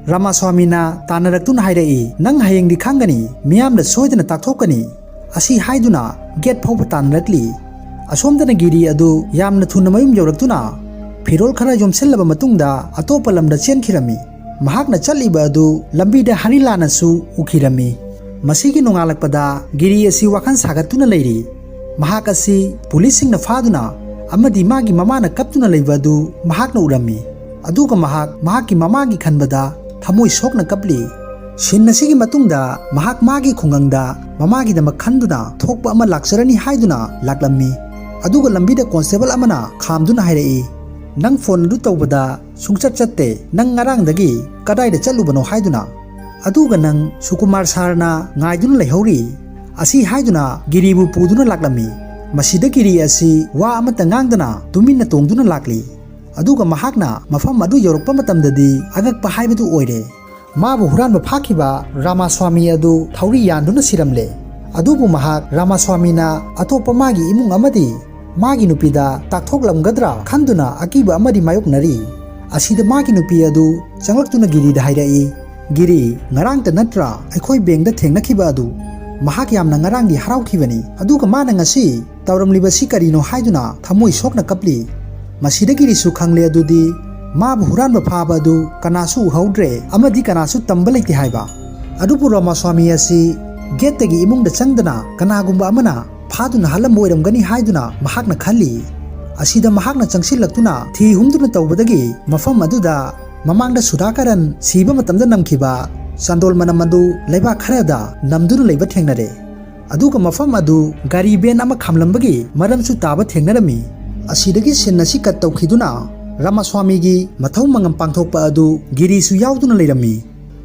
ꯔꯥꯃꯥꯁ꯭ꯋꯥꯃꯤꯅ ꯇꯥꯟꯅꯔꯛꯇꯨꯅ ꯍꯥꯏꯔꯛꯏ, "ꯅꯪ ꯍꯌꯦꯡꯗꯤ ꯈꯪꯒꯅꯤ, ꯃꯤꯌꯥꯝꯗ ꯁꯣꯏꯗꯅ ꯇꯥꯛꯊꯣꯛꯀꯅꯤ"꯫ ꯑꯁꯤ ꯍꯥꯏꯗꯨꯅ ꯒꯦꯠ ꯐꯥꯎꯕ ꯇꯥꯟꯅꯔꯛꯂꯤ꯫ ꯑꯁꯣꯝꯗꯅ ꯒꯤꯔꯤ ꯑꯗꯨ ꯌꯥꯝꯅ ꯊꯨꯅ ꯃꯌꯨꯝ ꯌꯧꯔꯛꯇꯨꯅ ꯐꯤꯔꯣꯜ ꯈꯔ ꯌꯣꯝꯁꯤꯜꯂꯕ ꯃꯇꯨꯡꯗ ꯑꯇꯣꯞꯄ ꯂꯝꯗ ꯆꯦꯟꯈꯤꯔꯝꯃꯤ꯫ ꯃꯍꯥꯛꯅ ꯆꯠꯂꯤꯕ ꯑꯗꯨ ꯂꯝꯕꯤꯗ ꯍꯔꯤꯂꯥꯜꯅꯁꯨ ꯎꯈꯤꯔꯝꯃꯤ꯫ ꯃꯁꯤꯒꯤ ꯅꯣꯡꯉꯥꯜꯂꯛꯄꯗ ꯒꯤꯔꯤ ꯑꯁꯤ ꯋꯥꯈꯜ ꯁꯥꯒꯠꯇꯨꯅ ꯂꯩꯔꯤ꯫ ꯃꯍꯥꯛ ꯑꯁꯤ ꯄꯨꯂꯤꯁꯁꯤꯡꯅ ꯐꯥꯗꯨꯅ ꯑꯃꯗꯤ ꯃꯥꯒꯤ ꯃꯃꯥꯅ ꯀꯞꯇꯨꯅ ꯂꯩꯕ ꯑꯗꯨ ꯃꯍꯥꯛꯅ ꯎꯔꯝꯃꯤ꯫ ꯑꯗꯨꯒ ꯃꯍꯥꯛꯀꯤ ꯃꯃꯥꯒꯤ ꯈꯟꯕꯗ ꯊꯃꯣꯏ ꯁꯣꯛꯅ ꯀꯞꯂꯤ꯫ ꯁꯤꯟ ꯑꯁꯤꯒꯤ ꯃꯇꯨꯡꯗ ꯃꯍꯥꯛ ꯃꯥꯒꯤ ꯈꯨꯡꯒꯪꯗ ꯃꯃꯥꯒꯤꯗꯃꯛ ꯈꯟꯗꯨꯅ ꯊꯣꯛꯄ ꯑꯃ ꯂꯥꯛꯆꯔꯅꯤ ꯍꯥꯏꯗꯨꯅ ꯂꯥꯛꯂꯝꯃꯤ꯫ ꯑꯗꯨꯒ ꯂꯝꯕꯤꯗ ꯀꯣꯟꯁꯇꯦꯕꯜ ꯑꯃꯅ ꯈꯥꯝꯗꯨꯅ ꯍꯥꯏꯔꯛꯏ, "ꯅꯪ ꯐꯣꯟ ꯑꯗꯨ ꯇꯧꯕꯗ ꯁꯨꯡꯆꯠ ꯆꯠꯇꯦ, ꯅꯪ ꯉꯔꯥꯡꯗꯒꯤ ꯀꯗꯥꯏꯗ ꯆꯠꯂꯨꯕꯅꯣ" ꯍꯥꯏꯗꯨꯅ꯫ "ꯑꯗꯨꯒ ꯅꯪ ꯁꯨꯀꯨꯃꯥꯔ ꯁꯥꯔꯅ ꯉꯥꯏꯗꯨꯅ ꯂꯩꯍꯧꯔꯤ" ꯑꯁꯤ ꯍꯥꯏꯗꯨꯅ ꯒꯤꯔꯤꯕꯨ ꯄꯨꯗꯨꯅ ꯂꯥꯛꯂꯝꯃꯤ꯫ ꯃꯁꯤꯗ ꯒꯤꯔꯤ ꯑꯁꯤ ꯋꯥ ꯑꯃꯠꯇ ꯉꯥꯡꯗꯅ ꯇꯨꯃꯤꯟꯅ ꯇꯣꯡꯗꯨꯅ ꯂꯥꯛꯂꯤ꯫ ꯑꯗꯨꯒ ꯃꯍꯥꯛꯅ ꯃꯐꯝ ꯑꯗꯨ ꯌꯧꯔꯛꯄ ꯃꯇꯝꯗꯗꯤ ꯑꯉꯛꯄ ꯍꯥꯏꯕꯗꯨ ꯑꯣꯏꯔꯦ꯫ ꯃꯥꯕꯨ ꯍꯨꯔꯥꯟꯕ ꯐꯥꯈꯤꯕ ꯔꯥꯃꯥꯁ꯭ꯋꯥꯃꯤ ꯑꯗꯨ ꯊꯧꯔꯤ ꯌꯥꯟꯗꯨꯅ ꯁꯤꯔꯝꯂꯦ꯫ ꯑꯗꯨꯕꯨ ꯃꯍꯥꯛ ꯔꯥꯃꯥꯁ꯭ꯋꯥꯃꯤꯅ ꯑꯇꯣꯞꯄ ꯃꯥꯒꯤ ꯏꯃꯨꯡ ꯑꯃꯗꯤ ꯃꯥꯒꯤ ꯅꯨꯄꯤꯗ ꯇꯥꯛꯊꯣꯛꯂꯝꯒꯗ꯭ꯔꯥ ꯈꯟꯗꯨꯅ ꯑꯀꯤꯕ ꯑꯃꯗꯤ ꯃꯥꯌꯣꯛꯅꯔꯤ꯫ ꯑꯁꯤꯗ ꯃꯥꯒꯤ ꯅꯨꯄꯤ ꯑꯗꯨ ꯆꯪꯂꯛꯇꯨꯅ ꯒꯤꯔꯤꯗ ꯍꯥꯏꯔꯛꯏ, "ꯒꯤꯔꯤ, ꯉꯔꯥꯡꯇ ꯅꯠꯇ꯭ꯔꯥ ꯑꯩꯈꯣꯏ ꯕꯦꯡꯗ ꯊꯦꯡꯅꯈꯤꯕ ꯑꯗꯨ? ꯃꯍꯥꯛ ꯌꯥꯝꯅ ꯉꯔꯥꯡꯗꯤ ꯍꯔꯥꯎꯈꯤꯕꯅꯤ, ꯑꯗꯨꯒ ꯃꯥꯅ ꯉꯁꯤ ꯇꯧꯔꯝꯂꯤꯕꯁꯤ ꯀꯔꯤꯅꯣ" ꯍꯥꯏꯗꯨꯅ ꯊꯃꯣꯏ ꯁꯣꯛꯅ ꯀꯞꯂꯤ꯫ ꯃꯁꯤꯗ ꯒꯤꯔꯤꯁꯨ ꯈꯪꯂꯦ ꯑꯗꯨꯗꯤ ꯃꯥꯕꯨ ꯍꯨꯔꯥꯟꯕ ꯐꯥꯕ ꯑꯗꯨ ꯀꯅꯥꯁꯨ ꯎꯍꯧꯗ꯭ꯔꯦ ꯑꯃꯗꯤ ꯀꯅꯥꯁꯨ ꯇꯝꯕ ꯂꯩꯇꯦ ꯍꯥꯏꯕ꯫ ꯑꯗꯨꯕꯨ ꯔꯥꯃꯥꯁ꯭ꯋꯥꯃꯤ ꯑꯁꯤ ꯒꯦꯠꯇꯒꯤ ꯏꯃꯨꯡꯗ ꯆꯪꯗꯅ ꯀꯅꯥꯒꯨꯝꯕ ꯑꯃꯅ ꯐꯥꯗꯨꯅ ꯍꯥꯠꯂꯝꯕ ꯑꯣꯏꯔꯝꯒꯅꯤ ꯍꯥꯏꯗꯨꯅ ꯃꯍꯥꯛꯅ ꯈꯜꯂꯤ꯫ ꯑꯁꯤꯗ ꯃꯍꯥꯛꯅ ꯆꯪꯁꯤꯜꯂꯛꯇꯨꯅ ꯊꯤ ꯍꯨꯝꯗꯨꯅ ꯇꯧꯕꯗꯒꯤ ꯃꯐꯝ ꯑꯗꯨꯗ ꯃꯃꯥꯡꯗ ꯁꯨꯙꯥꯀꯔꯟ ꯁꯤꯕ ꯃꯇꯝꯗ ꯅꯝꯈꯤꯕ ꯆꯟꯗꯣꯜ ꯃꯅꯝ ꯑꯗꯨ ꯂꯩꯕꯥꯛ ꯈꯔꯗ ꯅꯝꯗꯨꯅ ꯂꯩꯕ ꯊꯦꯡꯅꯔꯦ꯫ ꯑꯗꯨꯒ ꯃꯐꯝ ꯑꯗꯨ ꯒꯥꯔꯤ ꯚꯦꯟ ꯑꯃ ꯈꯥꯝꯂꯝꯕꯒꯤ ꯃꯔꯝꯁꯨ ꯇꯥꯕ ꯊꯦꯡꯅꯔꯝꯃꯤ꯫ ꯑꯁꯤꯗꯒꯤ ꯁꯤꯟ ꯑꯁꯤ ꯀꯠ ꯇꯧꯈꯤꯗꯨꯅ ꯔꯥꯃꯥꯁ꯭ꯋꯥꯃꯤꯒꯤ ꯃꯊꯧ ꯃꯉꯝ ꯄꯥꯡꯊꯣꯛꯄ ꯑꯗꯨ ꯒꯤꯔꯤꯁꯨ ꯌꯥꯎꯗꯨꯅ ꯂꯩꯔꯝꯃꯤ꯫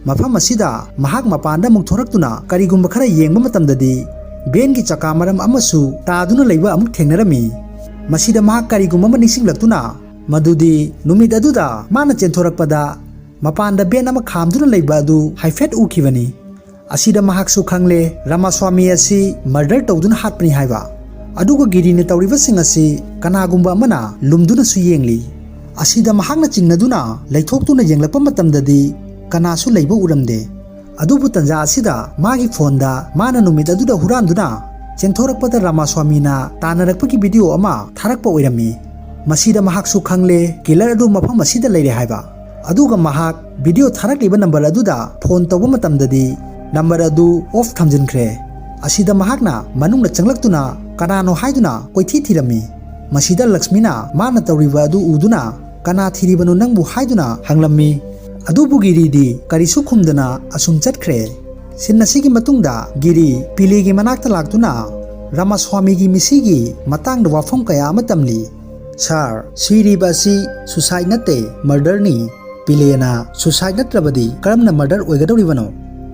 ꯃꯐꯝ ꯑꯁꯤꯗ ꯃꯍꯥꯛ ꯃꯄꯥꯟꯗ ꯑꯃꯨꯛ ꯊꯣꯔꯛꯇꯨꯅ ꯀꯔꯤꯒꯨꯝꯕ ꯈꯔ ꯌꯦꯡꯕ ꯃꯇꯝꯗꯗꯤ ꯚꯦꯟꯒꯤ ꯆꯀꯥ ꯃꯔꯝ ꯑꯃꯁꯨ ꯇꯥꯗꯨꯅ ꯂꯩꯕ ꯑꯃꯨꯛ ꯊꯦꯡꯅꯔꯝꯃꯤ꯫ ꯃꯁꯤꯗ ꯃꯍꯥꯛ ꯀꯔꯤꯒꯨꯝꯕ ꯑꯃ ꯅꯤꯡꯁꯤꯡꯂꯛꯇꯨꯅ ꯃꯗꯨꯗꯤ ꯅꯨꯃꯤꯠ ꯑꯗꯨꯗ ꯃꯥꯅ ꯆꯦꯟꯊꯣꯔꯛꯄꯗ ꯃꯄꯥꯟꯗ ꯚꯦꯟ ꯑꯃ ꯈꯥꯝꯗꯨꯅ ꯂꯩꯕ ꯑꯗꯨ ꯍꯥꯏꯐꯦꯠ ꯎꯈꯤꯕꯅꯤ꯫ ꯑꯁꯤꯗ ꯃꯍꯥꯛꯁꯨ ꯈꯪꯂꯦ ꯔꯥꯃꯥꯁ꯭ꯋꯥꯃꯤ ꯑꯁꯤ ꯃꯔꯗꯔ ꯇꯧꯗꯨꯅ ꯍꯥꯠꯄꯅꯤ ꯍꯥꯏꯕ꯫ ꯑꯗꯨꯒ ꯒꯤꯔꯤꯅ ꯇꯧꯔꯤꯕꯁꯤꯡ ꯑꯁꯤ ꯀꯅꯥꯒꯨꯝꯕ ꯑꯃꯅ lumdunasꯨ ꯌꯦꯡꯂꯤ꯫ ꯑꯁꯤꯗ ꯃꯍꯥꯛꯅ ꯆꯤꯡꯅꯗꯨꯅ ꯂꯩꯊꯣꯛꯇꯨꯅ ꯌꯦꯡꯂꯛꯄ ꯃꯇꯝꯗꯗꯤ ꯀꯅꯥꯁꯨ ꯂꯩꯕ ꯎꯔꯝꯗꯦ꯫ ꯑꯗꯨꯕꯨ ꯇꯟꯖꯥ ꯑꯁꯤꯗ ꯃꯥꯒꯤ ꯐꯣꯟꯗ ꯃꯥꯅ ꯅꯨꯃꯤꯠ ꯑꯗꯨꯗ ꯍꯨꯔꯥꯟꯗꯨꯅ ꯆꯦꯟꯊꯣꯔꯛꯄꯗ ꯔꯥꯃꯥꯁ꯭ꯋꯥꯃꯤꯅ ꯇꯥꯟꯅꯔꯛꯄꯒꯤ ꯚꯤꯗꯤꯑꯣ ꯑꯃ ꯊꯥꯔꯛꯄ ꯑꯣꯏꯔꯝꯃꯤ꯫ ꯃꯁꯤꯗ ꯃꯍꯥꯛꯁꯨ ꯈꯪꯂꯦ ꯀꯤꯂꯔ ꯑꯗꯨ ꯃꯐꯝ ꯑꯁꯤꯗ ꯂꯩꯔꯦ ꯍꯥꯏꯕ꯫ ꯑꯗꯨꯒ ꯃꯍꯥꯛ ꯚꯤꯗꯤꯑꯣ ꯊꯥꯔꯛꯂꯤꯕ ꯅꯝꯕꯔ ꯑꯗꯨꯗ ꯐꯣꯟ ꯇꯧꯕ ꯃꯇꯝꯗꯗꯤ ꯅꯝꯕꯔ ꯑꯗꯨ ꯑꯣꯐ ꯊꯝꯖꯤꯟꯈ꯭ꯔꯦ꯫ ꯑꯁꯤꯗ ꯃꯍꯥꯛꯅ ꯃꯅꯨꯡꯗ ꯆꯪꯂꯛꯇꯨꯅ ꯀꯅꯥꯅꯣ ꯍꯥꯏꯗꯨꯅ ꯀꯣꯏꯊꯤ ꯊꯤꯔꯝꯃꯤ꯫ ꯃꯁꯤꯗ ꯂꯛꯁꯃꯤꯅ ꯃꯥꯅ ꯇꯧꯔꯤꯕ ꯑꯗꯨ ꯎꯗꯨꯅ ꯀꯅꯥ ꯊꯤꯔꯤꯕꯅꯣ ꯅꯪꯕꯨ ꯍꯥꯏꯗꯨꯅ ꯍꯪꯂꯝꯃꯤ꯫ ꯑꯗꯨꯕꯨ ꯒꯤꯔꯤꯗꯤ ꯀꯔꯤꯁꯨ ꯈꯨꯝꯗꯅ ꯑꯁꯨꯝ ꯆꯠꯈ꯭ꯔꯦ꯫ ꯁꯤꯟ ꯑꯁꯤꯒꯤ ꯃꯇꯨꯡꯗ ꯒꯤꯔꯤ ꯄꯤꯂꯦꯒꯤ ꯃꯅꯥꯛꯇ ꯂꯥꯛꯇꯨꯅ ꯔꯥꯃꯥꯁ꯭ꯋꯥꯃꯤꯒꯤ ꯃꯤꯁꯤꯒꯤ ꯃꯇꯥꯡꯗ ꯋꯥꯐꯝ ꯀꯌꯥ ꯑꯃ ꯇꯝꯂꯤ꯫ ꯁꯥꯔ, ꯁꯤꯔꯤꯕ ꯑꯁꯤ ꯁꯨꯁꯥꯏꯗ ꯅꯠꯇꯦ, ꯃꯔꯗꯔꯅꯤ꯫ ꯄꯤꯂꯦꯅ ꯁꯨꯁꯥꯏꯗ ꯅꯠꯇ꯭ꯔꯕꯗꯤ ꯀꯔꯝꯅ ꯃꯔꯗꯔ ꯑꯣꯏꯒꯗꯧꯔꯤꯕꯅꯣ?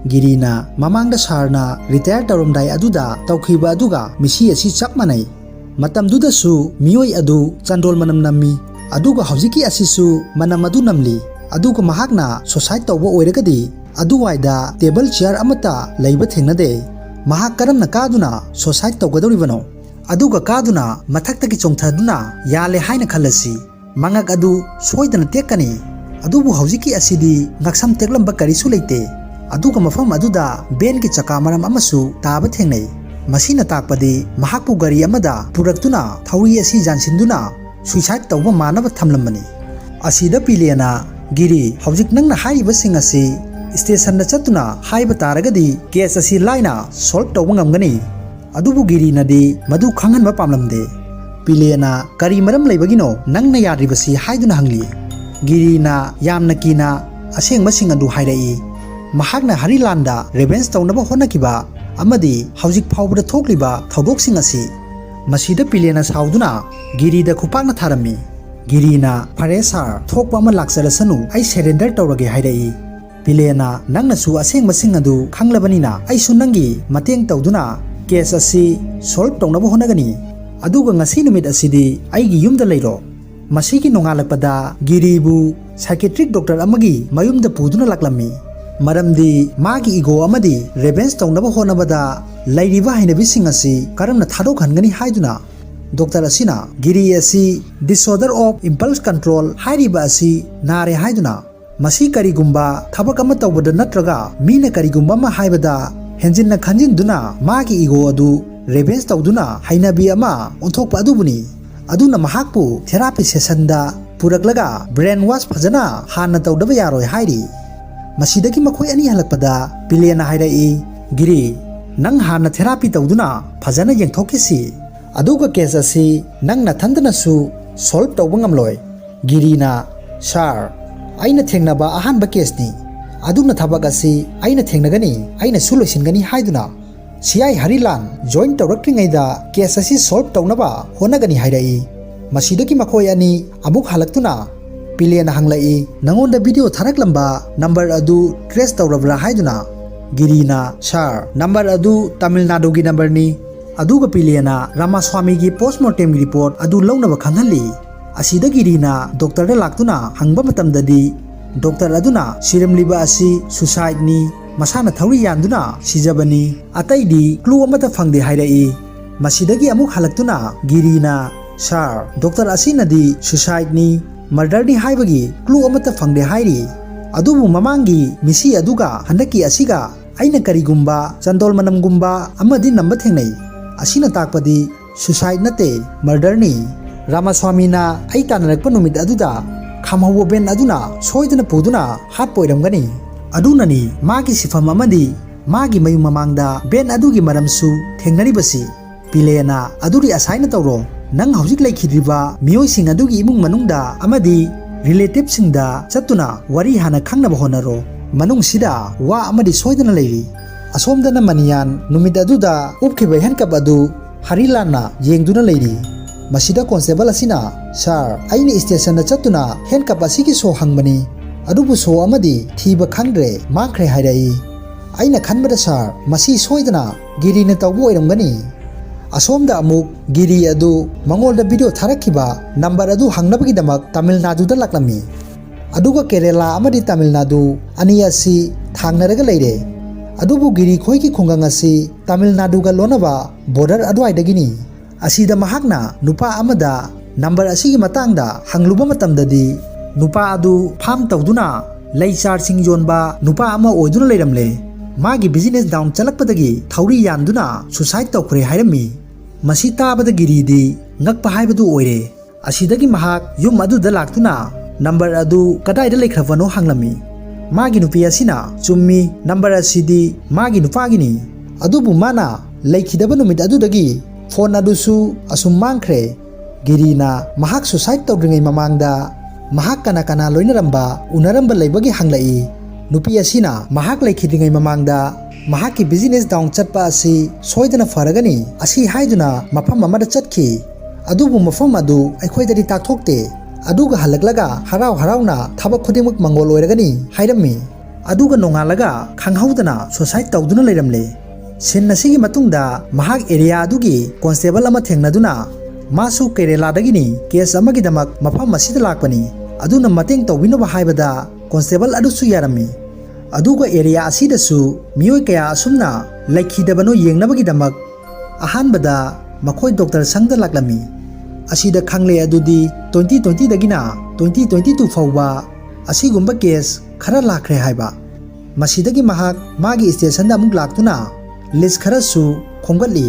ꯒꯤꯔꯤꯅ ꯃꯃꯥꯡꯗ ꯁꯥꯔꯅ ꯔꯤꯇꯥꯌꯔ ꯇꯧꯔꯝꯗꯥꯏ ꯑꯗꯨꯗ ꯇꯧꯈꯤꯕ ꯑꯗꯨꯒ ꯃꯤꯁꯤ ꯑꯁꯤ ꯆꯞ ꯃꯥꯟꯅꯩ꯫ ꯃꯇꯝꯗꯨꯗꯁꯨ ꯃꯤꯑꯣꯏ ꯑꯗꯨ ꯆꯟꯗꯣꯜ ꯃꯅꯝ ꯅꯝꯃꯤ, ꯑꯗꯨꯒ ꯍꯧꯖꯤꯛꯀꯤ ꯑꯁꯤꯁꯨ ꯃꯅꯝ ꯑꯗꯨ ꯅꯝꯂꯤ꯫ ꯑꯗꯨꯒ ꯃꯍꯥꯛꯅ ꯁꯨꯁꯥꯏꯗ ꯇꯧꯕ ꯑꯣꯏꯔꯒꯗꯤ ꯑꯗꯨꯋꯥꯏꯗ ꯇꯦꯕꯜ ꯆꯤꯌꯔ ꯑꯃꯠꯇ ꯂꯩꯕ ꯊꯦꯡꯅꯗꯦ꯫ ꯃꯍꯥꯛ ꯀꯔꯝꯅ ꯀꯥꯗꯨꯅ ꯁꯨꯁꯥꯏꯗ ꯇꯧꯒꯗꯧꯔꯤꯕꯅꯣ? ꯑꯗꯨꯒ ꯀꯥꯗꯨꯅ ꯃꯊꯛꯇꯒꯤ ꯆꯣꯡꯊꯗꯨꯅ ꯌꯥꯜꯂꯦ ꯍꯥꯏꯅ ꯈꯜꯂꯁꯤ, ꯃꯉꯛ ꯑꯗꯨ ꯁꯣꯏꯗꯅ ꯇꯦꯛꯀꯅꯤ꯫ ꯑꯗꯨꯕꯨ ꯍꯧꯖꯤꯛꯀꯤ ꯑꯁꯤꯗꯤ ꯉꯛꯁꯝ ꯇꯦꯛꯂꯝꯕ ꯀꯔꯤꯁꯨ ꯂꯩꯇꯦ, ꯑꯗꯨꯒ ꯃꯐꯝ ꯑꯗꯨꯗ ꯚꯦꯟꯒꯤ ꯆꯀꯥ ꯃꯔꯝ ꯑꯃꯁꯨ ꯇꯥꯕ ꯊꯦꯡꯅꯩ꯫ ꯃꯁꯤꯅ ꯇꯥꯛꯄꯗꯤ ꯃꯍꯥꯛꯄꯨ ꯒꯥꯔꯤ ꯑꯃꯗ ꯄꯨꯔꯛꯇꯨꯅ ꯊꯧꯔꯤ ꯑꯁꯤ ꯌꯥꯟꯁꯤꯟꯗꯨꯅ ꯁꯨꯏꯁꯥꯏꯗ ꯇꯧꯕ ꯃꯥꯟꯅꯕ ꯊꯝꯂꯝꯕꯅꯤ꯫ ꯑꯁꯤꯗ ꯄꯤꯂꯦꯅ ꯒꯤꯔꯤ, ꯍꯧꯖꯤꯛ ꯅꯪꯅ ꯍꯥꯏꯔꯤꯕꯁꯤꯡ ꯑꯁꯤ ꯁ꯭ꯇꯦꯁꯟꯗ ꯆꯠꯇꯨꯅ ꯍꯥꯏꯕ ꯇꯥꯔꯒꯗꯤ ꯀꯦꯁ ꯑꯁꯤ ꯂꯥꯏꯅ ꯁꯣꯜꯕ ꯇꯧꯕ ꯉꯝꯒꯅꯤ꯫ ꯑꯗꯨꯕꯨ ꯒꯤꯔꯤꯅꯗꯤ ꯃꯗꯨ ꯈꯪꯍꯟꯕ ꯄꯥꯝꯂꯝꯗꯦ꯫ ꯄꯤꯂꯦꯅ ꯀꯔꯤ ꯃꯔꯝ ꯂꯩꯕꯒꯤꯅꯣ ꯅꯪꯅ ꯌꯥꯗ꯭ꯔꯤꯕꯁꯤ ꯍꯥꯏꯗꯨꯅ ꯍꯪꯂꯤ꯫ ꯒꯤꯔꯤꯅ ꯌꯥꯝꯅ ꯀꯤꯅ ꯑꯁꯦꯡꯕꯁꯤꯡ ꯑꯗꯨ ꯍꯥꯏꯔꯛꯏ꯫ ꯃꯍꯥꯛꯅ ꯍꯔꯤꯂꯥꯟꯗ ꯔꯦꯚꯦꯟꯁ ꯇꯧꯅꯕ ꯍꯣꯠꯅꯈꯤꯕ ꯑꯃꯗꯤ ꯍꯧꯖꯤꯛ ꯐꯥꯎꯕꯗ ꯊꯣꯛꯂꯤꯕ ꯊꯧꯗꯣꯛꯁꯤꯡ ꯑꯁꯤ꯫ ꯃꯁꯤꯗ ꯄꯤꯂꯦꯅ ꯁꯥꯎꯗꯨꯅ ꯒꯤꯔꯤꯗ ꯈꯨꯄꯥꯛꯅ ꯊꯥꯔꯝꯃꯤ꯫ ꯒꯤꯔꯤꯅ ꯐꯔꯦ ꯁꯥꯔ, ꯊꯣꯛꯄ ꯑꯃ ꯂꯥꯛꯆꯔꯁꯅꯨ, ꯑꯩ ꯁꯦꯔꯦꯟꯗꯔ ꯇꯧꯔꯒꯦ ꯍꯥꯏꯔꯛꯏ꯫ ꯄꯤꯂꯦꯅ ꯅꯪꯅꯁꯨ ꯑꯁꯦꯡꯕꯁꯤꯡ ꯑꯗꯨ ꯈꯪꯂꯕꯅꯤꯅ ꯑꯩꯁꯨ ꯅꯪꯒꯤ ꯃꯇꯦꯡ ꯇꯧꯗꯨꯅ ꯀꯦꯁ ꯑꯁꯤ ꯁꯣꯜꯕ ꯇꯧꯅꯕ ꯍꯣꯠꯅꯒꯅꯤ, ꯑꯗꯨꯒ ꯉꯁꯤ ꯅꯨꯃꯤꯠ ꯑꯁꯤꯗꯤ ꯑꯩꯒꯤ ꯌꯨꯝꯗ ꯂꯩꯔꯣ꯫ ꯃꯁꯤꯒꯤ ꯅꯣꯡꯉꯥꯜꯂꯛꯄꯗ ꯒꯤꯔꯤꯕꯨ ꯁꯥꯏꯀꯦꯇ꯭ꯔꯤꯛ ꯗꯣꯛꯇꯔ ꯑꯃꯒꯤ ꯃꯌꯨꯝꯗ ꯄꯨꯗꯨꯅ ꯂꯥꯛꯂꯝꯃꯤ꯫ ꯃꯔꯝꯗꯤ ꯃꯥꯒꯤ ꯏꯒꯣ ꯑꯃꯗꯤ ꯔꯦꯚꯦꯟꯁ ꯇꯧꯅꯕ ꯍꯣꯠꯅꯕꯗ ꯂꯩꯔꯤꯕ ꯍꯩꯅꯕꯤꯁꯤꯡ ꯑꯁꯤ ꯀꯔꯝꯅ ꯊꯥꯗꯣꯛꯍꯟꯒꯅꯤ ꯍꯥꯏꯗꯨꯅ꯫ ꯗꯣꯛꯇꯔ ꯑꯁꯤꯅ ꯒꯤꯔꯤ ꯑꯁꯤ ꯗꯤꯁꯑꯣꯔꯗꯔ ꯑꯣꯐ ꯏꯝꯄꯜꯁ ꯀꯟꯇ꯭ꯔꯣꯜ ꯍꯥꯏꯔꯤꯕ ꯑꯁꯤ ꯅꯥꯔꯦ ꯍꯥꯏꯗꯨꯅ, ꯃꯁꯤ ꯀꯔꯤꯒꯨꯝꯕ ꯊꯕꯛ ꯑꯃ ꯇꯧꯕꯗ ꯅꯠꯇ꯭ꯔꯒ ꯃꯤꯅ ꯀꯔꯤꯒꯨꯝꯕ ꯑꯃ ꯍꯥꯏꯕꯗ ꯍꯦꯟꯖꯤꯟꯅ ꯈꯟꯖꯤꯟꯗꯨꯅ ꯃꯥꯒꯤ ꯏꯒꯣ ꯑꯗꯨ ꯔꯦꯚꯦꯟꯁ ꯇꯧꯗꯨꯅ ꯍꯩꯅꯕꯤ ꯑꯃ ꯑꯣꯟꯊꯣꯛꯄ ꯑꯗꯨꯕꯨꯅꯤ꯫ ꯑꯗꯨꯅ ꯃꯍꯥꯛꯄꯨ ꯊꯦꯔꯥꯄꯤ ꯁꯦꯁꯟꯗ ꯄꯨꯔꯛꯂꯒ ꯕ꯭ꯔꯦꯟ ꯋꯥꯁ ꯐꯖꯅ ꯍꯥꯟꯅ ꯇꯧꯗꯕ ꯌꯥꯔꯣꯏ ꯍꯥꯏꯔꯤ꯫ ꯃꯁꯤꯗꯒꯤ ꯃꯈꯣꯏ ꯑꯅꯤ ꯍꯜꯂꯛꯄꯗ ꯄꯤꯂꯦꯅ ꯍꯥꯏꯔꯛꯏ, ꯒꯤꯔꯤ, ꯅꯪ ꯍꯥꯟꯅ ꯊꯦꯔꯥꯄꯤ ꯇꯧꯗꯨꯅ ꯐꯖꯅ ꯌꯦꯡꯊꯣꯛꯈꯤꯁꯤ, ꯑꯗꯨꯒ ꯀꯦꯁ ꯑꯁꯤ ꯅꯪ ꯅꯊꯟꯇꯅꯁꯨ ꯁꯣꯜꯕ ꯇꯧꯕ ꯉꯝꯂꯣꯏ꯫ ꯒꯤꯔꯤꯅ, ꯁꯥꯔ, ꯑꯩꯅ ꯊꯦꯡꯅꯕ ꯑꯍꯥꯟꯕ ꯀꯦꯁꯅꯤ, ꯑꯗꯨꯅ ꯊꯕꯛ ꯑꯁꯤ ꯑꯩꯅ ꯊꯦꯡꯅꯒꯅꯤ, ꯑꯩꯅꯁꯨ ꯂꯣꯏꯁꯤꯟꯒꯅꯤ ꯍꯥꯏꯗꯨꯅ ꯁꯤ.ꯑꯥꯏ. ꯍꯔꯤꯂꯥꯟ ꯖꯣꯏꯟ ꯇꯧꯔꯛꯇ꯭ꯔꯤꯉꯩꯗ ꯀꯦꯁ ꯑꯁꯤ ꯁꯣꯜꯕ ꯇꯧꯅꯕ ꯍꯣꯠꯅꯒꯅꯤ ꯍꯥꯏꯔꯛꯏ꯫ ꯃꯁꯤꯗꯒꯤ ꯃꯈꯣꯏ ꯑꯅꯤ ꯑꯃꯨꯛ ꯍꯜꯂꯛꯇꯨꯅ ꯄꯤꯂꯦꯅ ꯍꯪꯂꯛꯏ, ꯅꯉꯣꯟꯗ ꯚꯤꯗꯤꯑꯣ ꯊꯥꯔꯛꯂꯝꯕ ꯅꯝꯕꯔ ꯑꯗꯨ ꯇ꯭ꯔꯦꯁ ꯇꯧꯔꯕ꯭ꯔꯥ ꯍꯥꯏꯗꯨꯅ꯫ ꯒꯤꯔꯤꯅ, ꯁꯥꯔ, ꯅꯝꯕꯔ ꯑꯗꯨ ꯇꯥꯃꯤꯜ ꯅꯥꯗꯨꯒꯤ ꯅꯝꯕꯔꯅꯤ꯫ ꯑꯗꯨꯒ ꯄꯤꯂꯦꯅ ꯔꯥꯃꯥꯁ꯭ꯋꯥꯃꯤꯒꯤ ꯄꯣꯁꯠꯃꯣꯔꯇꯦꯝꯒꯤ ꯔꯤꯄꯣꯔꯠ ꯑꯗꯨ ꯂꯧꯅꯕ ꯈꯪꯍꯜꯂꯤ꯫ ꯑꯁꯤꯗ ꯒꯤꯔꯤꯅ ꯗꯣꯛꯇꯔꯗ ꯂꯥꯛꯇꯨꯅ ꯍꯪꯕ ꯃꯇꯝꯗꯗꯤ ꯗꯣꯛꯇꯔ ꯑꯗꯨꯅ ꯁꯤꯔꯝꯂꯤꯕ ꯑꯁꯤ ꯁꯨꯁꯥꯏꯗꯅꯤ, ꯃꯁꯥꯅ ꯊꯧꯔꯤ ꯌꯥꯟꯗꯨꯅ ꯁꯤꯖꯕꯅꯤ, ꯑꯇꯩꯗꯤ ꯀ꯭ꯂꯨ ꯑꯃꯠꯇ ꯐꯪꯗꯦ ꯍꯥꯏꯔꯛꯏ꯫ ꯃꯁꯤꯗꯒꯤ ꯑꯃꯨꯛ ꯍꯜꯂꯛꯇꯨꯅ ꯒꯤꯔꯤꯅ, ꯁꯥꯔ, ꯗꯣꯛꯇꯔ ꯑꯁꯤꯅꯗꯤ ꯁꯨꯁꯥꯏꯗꯅꯤ, ꯃꯔꯗꯔꯅꯤ ꯍꯥꯏꯕꯒꯤ ꯀ꯭ꯂꯨ ꯑꯃꯠꯇ ꯐꯪꯗꯦ ꯍꯥꯏꯔꯤ꯫ ꯑꯗꯨꯕꯨ ꯃꯃꯥꯡꯒꯤ ꯃꯤꯁꯤ ꯑꯗꯨꯒ ꯍꯟꯗꯛꯀꯤ ꯑꯁꯤꯒ ꯑꯩꯅ ꯀꯔꯤꯒꯨꯝꯕ ꯆꯟꯗꯣꯜ ꯃꯅꯝꯒꯨꯝꯕ ꯑꯃꯗꯤ ꯅꯝꯕ ꯊꯦꯡꯅꯩ꯫ ꯑꯁꯤꯅ ꯇꯥꯛꯄꯗꯤ ꯁꯨꯁꯥꯏꯗ ꯅꯠꯇꯦ, ꯃꯔꯗꯔꯅꯤ꯫ ꯔꯥꯃꯥꯁ꯭ꯋꯥꯃꯤꯅ ꯑꯩ ꯇꯥꯟꯅꯔꯛꯄ ꯅꯨꯃꯤꯠ ꯑꯗꯨꯗ ꯈꯥꯝꯍꯧꯕ ꯚꯦꯟ ꯑꯗꯨꯅ ꯁꯣꯏꯗꯅ ꯄꯨꯗꯨꯅ ꯍꯥꯠꯄ ꯑꯣꯏꯔꯝꯒꯅꯤ꯫ ꯑꯗꯨꯅꯅꯤ ꯃꯥꯒꯤ ꯁꯤꯐꯝ ꯑꯃꯗꯤ ꯃꯥꯒꯤ ꯃꯌꯨꯝ ꯃꯃꯥꯡꯗ ꯚꯦꯟ ꯑꯗꯨꯒꯤ ꯃꯔꯝꯁꯨ ꯊꯦꯡꯅꯔꯤꯕꯁꯤ꯫ ꯄꯤꯂꯦꯅ, ꯑꯗꯨꯗꯤ ꯑꯁꯥꯏꯅ ꯇꯧꯔꯣ, ꯅꯪ ꯍꯧꯖꯤꯛ ꯂꯩꯈꯤꯗ꯭ꯔꯤꯕ ꯃꯤꯑꯣꯏꯁꯤꯡ ꯑꯗꯨꯒꯤ ꯏꯃꯨꯡ ꯃꯅꯨꯡꯗ ꯑꯃꯗꯤ ꯔꯤꯂꯦꯇꯤꯚꯁꯤꯡꯗ ꯆꯠꯇꯨꯅ ꯋꯥꯔꯤ ꯍꯥꯟꯅ ꯈꯪꯅꯕ ꯍꯣꯠꯅꯔꯣ, ꯃꯅꯨꯡꯁꯤꯗ ꯋꯥ ꯑꯃꯗꯤ ꯁꯣꯏꯗꯅ ꯂꯩꯔꯤ꯫ ꯑꯁꯣꯝꯗꯅ ꯃꯅꯤꯌꯥꯟ ꯅꯨꯃꯤꯠ ꯑꯗꯨꯗ ꯎꯞꯈꯤꯕ ꯍꯦꯟꯀꯞ ꯑꯗꯨ ꯍꯔꯤꯂꯥꯟꯅ ꯌꯦꯡꯗꯨꯅ ꯂꯩꯔꯤ꯫ ꯃꯁꯤꯗ ꯀꯣꯟꯁꯇꯦꯕꯜ ꯑꯁꯤꯅ, ꯁꯥꯔ, ꯑꯩꯅ ꯁ꯭ꯇꯦꯁꯟꯗ ꯆꯠꯇꯨꯅ ꯍꯦꯟꯀꯞ ꯑꯁꯤꯒꯤ ꯁꯣ ꯍꯪꯕꯅꯤ, ꯑꯗꯨꯕꯨ ꯁꯣ ꯑꯃꯗꯤ ꯊꯤꯕ ꯈꯪꯗ꯭ꯔꯦ, ꯃꯥꯡꯈ꯭ꯔꯦ ꯍꯥꯏꯔꯛꯏ꯫ ꯑꯩꯅ ꯈꯟꯕꯗ ꯁꯥꯔ, ꯃꯁꯤ ꯁꯣꯏꯗꯅ ꯒꯤꯔꯤꯅ ꯇꯧꯕ ꯑꯣꯏꯔꯝꯒꯅꯤ꯫ ꯑꯁꯣꯝꯗ ꯑꯃꯨꯛ ꯒꯤꯔꯤ ꯑꯗꯨ ꯃꯉꯣꯟꯗ ꯚꯤꯗꯤꯑꯣ ꯊꯥꯔꯛꯈꯤꯕ ꯅꯝꯕꯔ ꯑꯗꯨ ꯍꯪꯅꯕꯒꯤꯗꯃꯛ ꯇꯥꯃꯤꯜ ꯅꯥꯗꯨꯗ ꯂꯥꯛꯂꯝꯃꯤ꯫ ꯑꯗꯨꯒ ꯀꯦꯔꯦꯂꯥ ꯑꯃꯗꯤ ꯇꯥꯃꯤꯜ ꯅꯥꯗꯨ ꯑꯅꯤ ꯑꯁꯤ ꯊꯥꯡꯅꯔꯒ ꯂꯩꯔꯦ꯫ ꯑꯗꯨꯕꯨ ꯒꯤꯔꯤ ꯈꯣꯏꯒꯤ ꯈꯨꯡꯒꯪ ꯑꯁꯤ ꯇꯥꯃꯤꯜ ꯅꯥꯗꯨꯒ ꯂꯣꯟꯅꯕ ꯕꯣꯔꯗꯔ ꯑꯗꯨꯋꯥꯏꯗꯒꯤꯅꯤ꯫ ꯑꯁꯤꯗ ꯃꯍꯥꯛꯅ ꯅꯨꯄꯥ ꯑꯃꯗ ꯅꯝꯕꯔ ꯑꯁꯤꯒꯤ ꯃꯇꯥꯡꯗ ꯍꯪꯂꯨꯕ ꯃꯇꯝꯗꯗꯤ ꯅꯨꯄꯥ ꯑꯗꯨ ꯐꯥꯝ ꯇꯧꯗꯨꯅ ꯂꯩ ꯆꯥꯔꯁꯤꯡ ꯌꯣꯟꯕ ꯅꯨꯄꯥ ꯑꯃ ꯑꯣꯏꯗꯨꯅ ꯂꯩꯔꯝꯂꯦ꯫ मागी business down चलकपदगी थौरी यानदुना suicide तौखरे हायरमी Masih ताबद गिरीदी ngakpa haibadu oire asidagi mahak yum aduda laktuna number adu kadai da lekhravano hanglami magi nupi asina chummi number asidi magi nupagini adubu mana leikhidaba numit adudagi phone adusu asum mangkhre girina mahak suicide tawdringai mamangda mahak kana kana loinaramba unaramba leibagi hanglai nupi asina mahak leikhidringai mamangda mahaki business down chatpa asi soidana faragani asi haiduna mafam amada chatki adubu mafam adu aikhoidari takthokte aduga halaklaga harau harauna thabak khudimuk mangol oiragani hairami aduga nongalaga khanghaudana suicide tawduna leiramle sin nasigi matungda mahak area adugi constable ama thengnaduna masu kerala dagini case amagi damak mafam masida lakpani aduna mateng tawbinaba haibada constable adusu yarami aduga area asidasu miyoi kaya asumna laikhidabano yengnabagi damak ahanbada makhoi doctor sangda laklami asida khangle adudi 2020 dagina 2022 fawba asigumba case khara lakhre haiba masidagi mahak magi station da amuk laktuna list khara su khomgali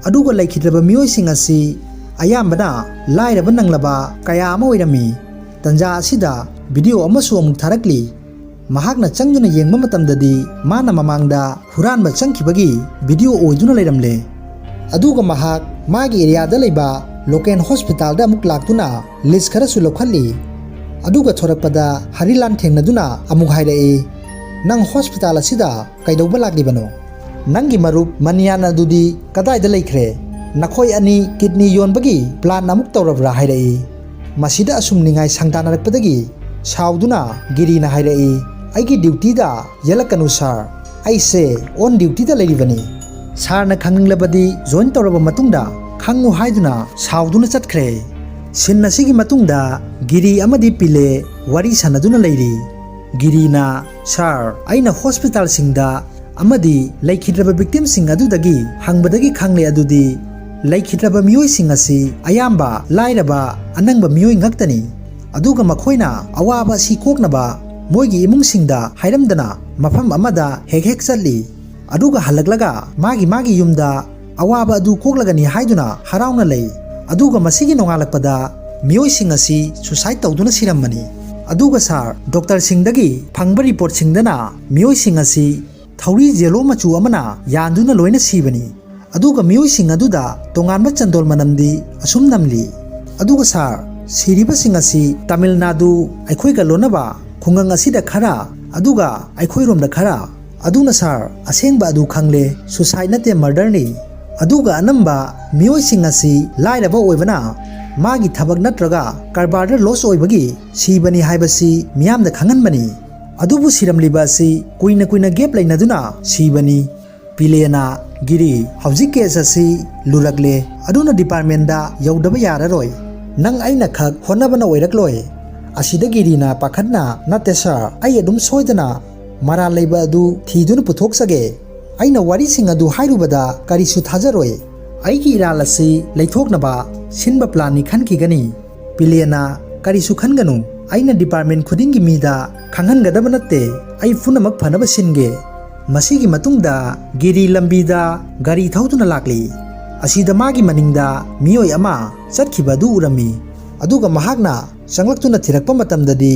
aduga laikhidraba miyoi sing asi ayambana lairaba nanglaba kaya ama oirami tanja asida video amasu amuk tharakli mahakna changduna yengba matamdadi mana mamangda huranba changkhibagi video oiduna leiramle aduga mahak magi area da leiba local hospital da amuk laktuna list khara su lokhalli aduga thorakpada harilan thengnaduna amuk hairai nang hospital asida kaidauba laklibano nangi marup maniana dudi kadai da leikhre nakhoi ani kidney yonbagi plan amuk tawrabra hairai masida asumningai sangtanarakpadagi sauduna girina hairai aigi duty da yalakanu sir aise on duty da leiribani sir na khanglabadi join tawraba matungda khangu haiduna sauduna chatkhre sinna sigi matungda giri amadi pile wari sanaduna leiri girina sir aina hospital singda amadi laikhidraba victim sing adudagi hangbadagi khangle adudi laikhidraba miyoi sing asi ayamba lairaba anangba miyoi ngaktani aduga makhoina awaba si koknaba moigi imung singda hairamdana mafam amada hek hek chatli aduga halaklaga magi yumda awaba adu koklagani haiduna harauna lei aduga masigi nongalakpada miyoi sing asi suicide tawduna siramani aduga sar doctor singdagi phangba report singdana miyoi sing asi thauri jelo machu amana yanduna loina sibani aduga miyoi sing aduda tonganba chandol manamdi asum namli aduga sar siriba sing asi Tamil Nadu aikhoi ga lonaba khungang asida khara aduga aikhoi romda khara aduna sar asengba adu khangle suicide nate murder ni aduga anamba miyoi sing asi lairaba oibana magi thabak natraga karbar loss oibagi sibani haibasi miyamda khanganbani adubu siramliba si kuina gap lainaduna sibani pilena giri hauji case asi lurakle aduna department da yaudaba yararoi nang aina khak honabana oirakloi asida girina pakhatna nate sir ai adum soidana mara leiba adu thiduna puthoksage aina wari sing adu hairubada karisu thajaroi aigi iralasi leithoknaba sinba plan ni khankigani pilena karisu khanganu aina department khudingi mida khanghangadaba natte ai funamak phanaba singe masigi matungda giri lambida gari thauduna lakli asida magi maningda miyoi ama chatkibadu urami aduga mahakna changlakuna thirakpa matamdadi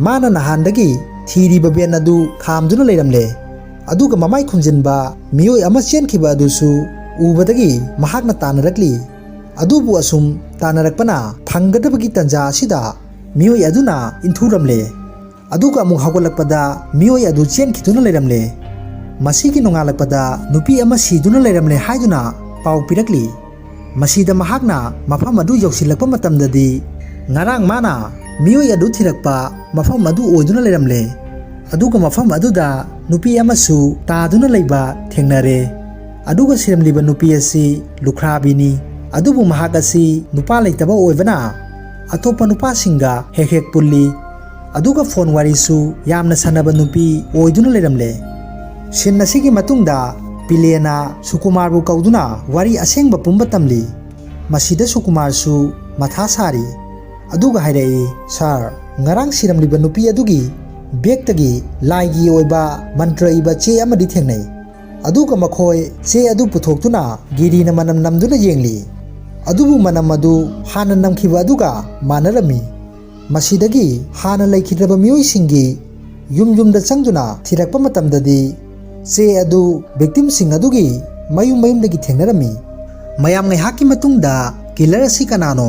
mana nahandagi thiriba ben adu khamduna leiramle aduga mamai khumjinba miyoi ama chenkhiba adusu ubadagi mahakna tanarakli adubu asum tanarakpana phangadabagi tanja asida miyoi aduna inthuramle aduga amuk hawgalakpada miyoi adu chenkhiduna leiramle masigi nongalakpada nupi ama siduna leiramle haiduna pau pirakli masida mahakna mafam adu yausilakpa matamdadi ngarang mana miyoi adu thirakpa mafam adu oiduna leiramle aduga mafam aduda nupi amasu taduna leiba thengnare aduga siramliba nupi asi lukrabini adubu mahak asi nupa leitaba oibana atopa nupa singa hek hek pulli aduga phone warisu yamna sanaba nupi oiduna leiramle sinna sigi matungda pilena sukumarbu kauduna wari asengba pumba tamli masida sukumar su matha sari aduga hairai sar ngarang siramliba nupi adugi बेगतगी लाइगी ओइबा मंत्र इबा चे अमदि थेंगनै अदुगा मखोय चे अदु पुथोक्तुना गिरीना मनम नमदुना येंगली अदुबु मनम अदु हाना नमखिबा अदुगा मानरमी मसीदगी हाना लैखिद्रबा मियोइसिंगी yum चंगदुना थिरकपा मतमददी चे अदु victim सिंग अदुगी मयुम मयुमदगी थेंगनरमी मयाम ngaihakki matungda killer asi kanano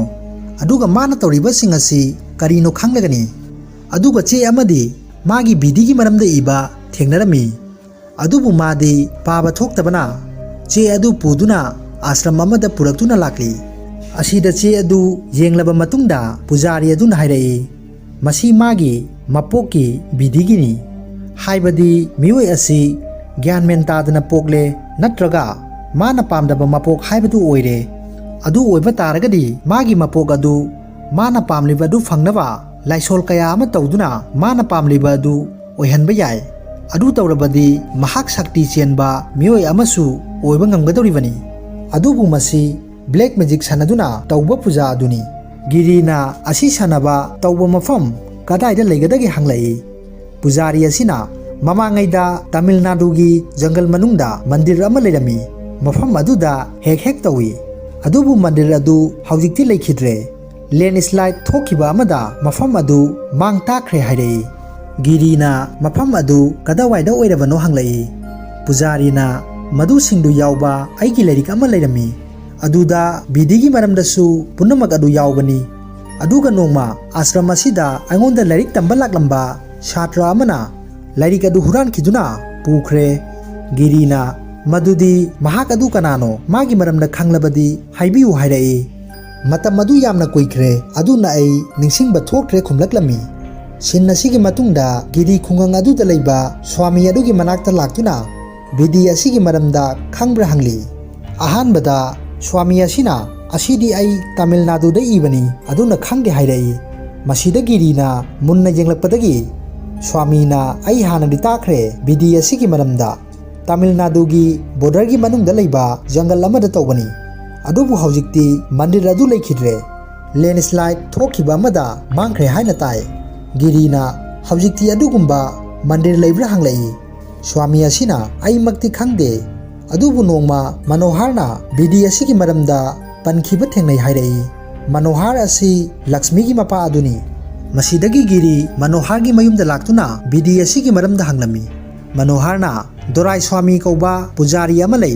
aduga mana tawriba sing asi karino khanglagani aduga che amadi magi bidigi maramda iba thengnarami adubu madi paba thoktabana che adu puduna ashram amada puraktuna lakli asida che adu yenglaba matungda pujari aduna hairai masi magi mapoki bidigini haibadi mioi asi gyan mentadana pokle natraga माना पामदब मपोक हाइबदु ओइरे अदु ओइबा तारगदी मागी मपोक अदु माना पामलिबा अदु फंगनबा Lysol कया अमा तौदुना माना पामलिबा अदु ओइहनबा याय अदु तौरबदी महाक शक्ति चेनबा मियोय अमसु ओइबा ngamगदौरिबनी अदुबु मसी ब्लैक मैजिक सनदुना तौबा पूजा अदुनी गिरीना असि सनबा तौबा मफम कदाइदा लेगदगी हंगलाई पुजारी असिना ममांगैदा तमिलनाडुगी जंगल मनुंगदा मंदिर अमा लेरमी मफम अदुदा हेक हेक तवी अदुबु मंदिर अदु हौजिक्ति लेखिद्रे लैंडस्लाइड थोखिबा अमदा मफम अदु मांग ताख्रे हाइरे गिरीना मफम अदु कदावाइदा ओइरबनो हंगलै पुजारीना मदु सिंगदु यावबा आइगी लैरिक अमा लैरमी अदुदा बिदिगी मरमदसु पुनमक अदु यावबनी अदुगा नोंगमा आश्रम असिदा आंगोंदा लैरिक तंबा लाक्लंबा छात्र अमना लैरिक अदु हुरान खिदुना पुख्रे गिरीना मदुदी महाक अदु कनानो मागी मरमदा खंगलबदी हाइबियु हाइराई मतम अदु यामना कोइख्रे अदुना आई निंसिंगबा थोक्रे खुमलकलमी सिन असिगी मतुंगदा गिरी खुंगंग अदुदा लैबा स्वामी अदुगी मनाक्ता लाक्तुना बिदी असिगी मरमदा खंगब्रा हंगली अहानबदा स्वामी असिना असिदी आई तमिलनाडुदा इबनी अदुना खंगे हाइराई मसीदा गिरीना मुन्ना येंगलकपदगी स्वामीना आई हानदी ताख्रे बिदी असिगी मरमदा तमिलनाडुगी बॉर्डर की मनुंगदा लैबा जंगल अमदा तौबनी अदुबु हौजिक्ति मंदिर अदु लैखिद्रे लैंडस्लाइड थोखिबा अमदा मांख्रे हाइना ताय गिरीना हौजिक्ति अदुगुंबा मंदिर लैब्रा हंगलै स्वामी असिना आई मक्ति खंगदे अदुबु नोंगमा मनोहरना बिदी असिगी मरमदा पनखिबा थेंगनै हाइरै मनोहर असि लक्ष्मी की मपा अदुनी मसीदगी गिरी मनोहर की मयुमदा लाक्तुना बिदी असिगी मरमदा हंगलमी मनोहरना दोराई स्वामी कौबा पुजारी अमा लै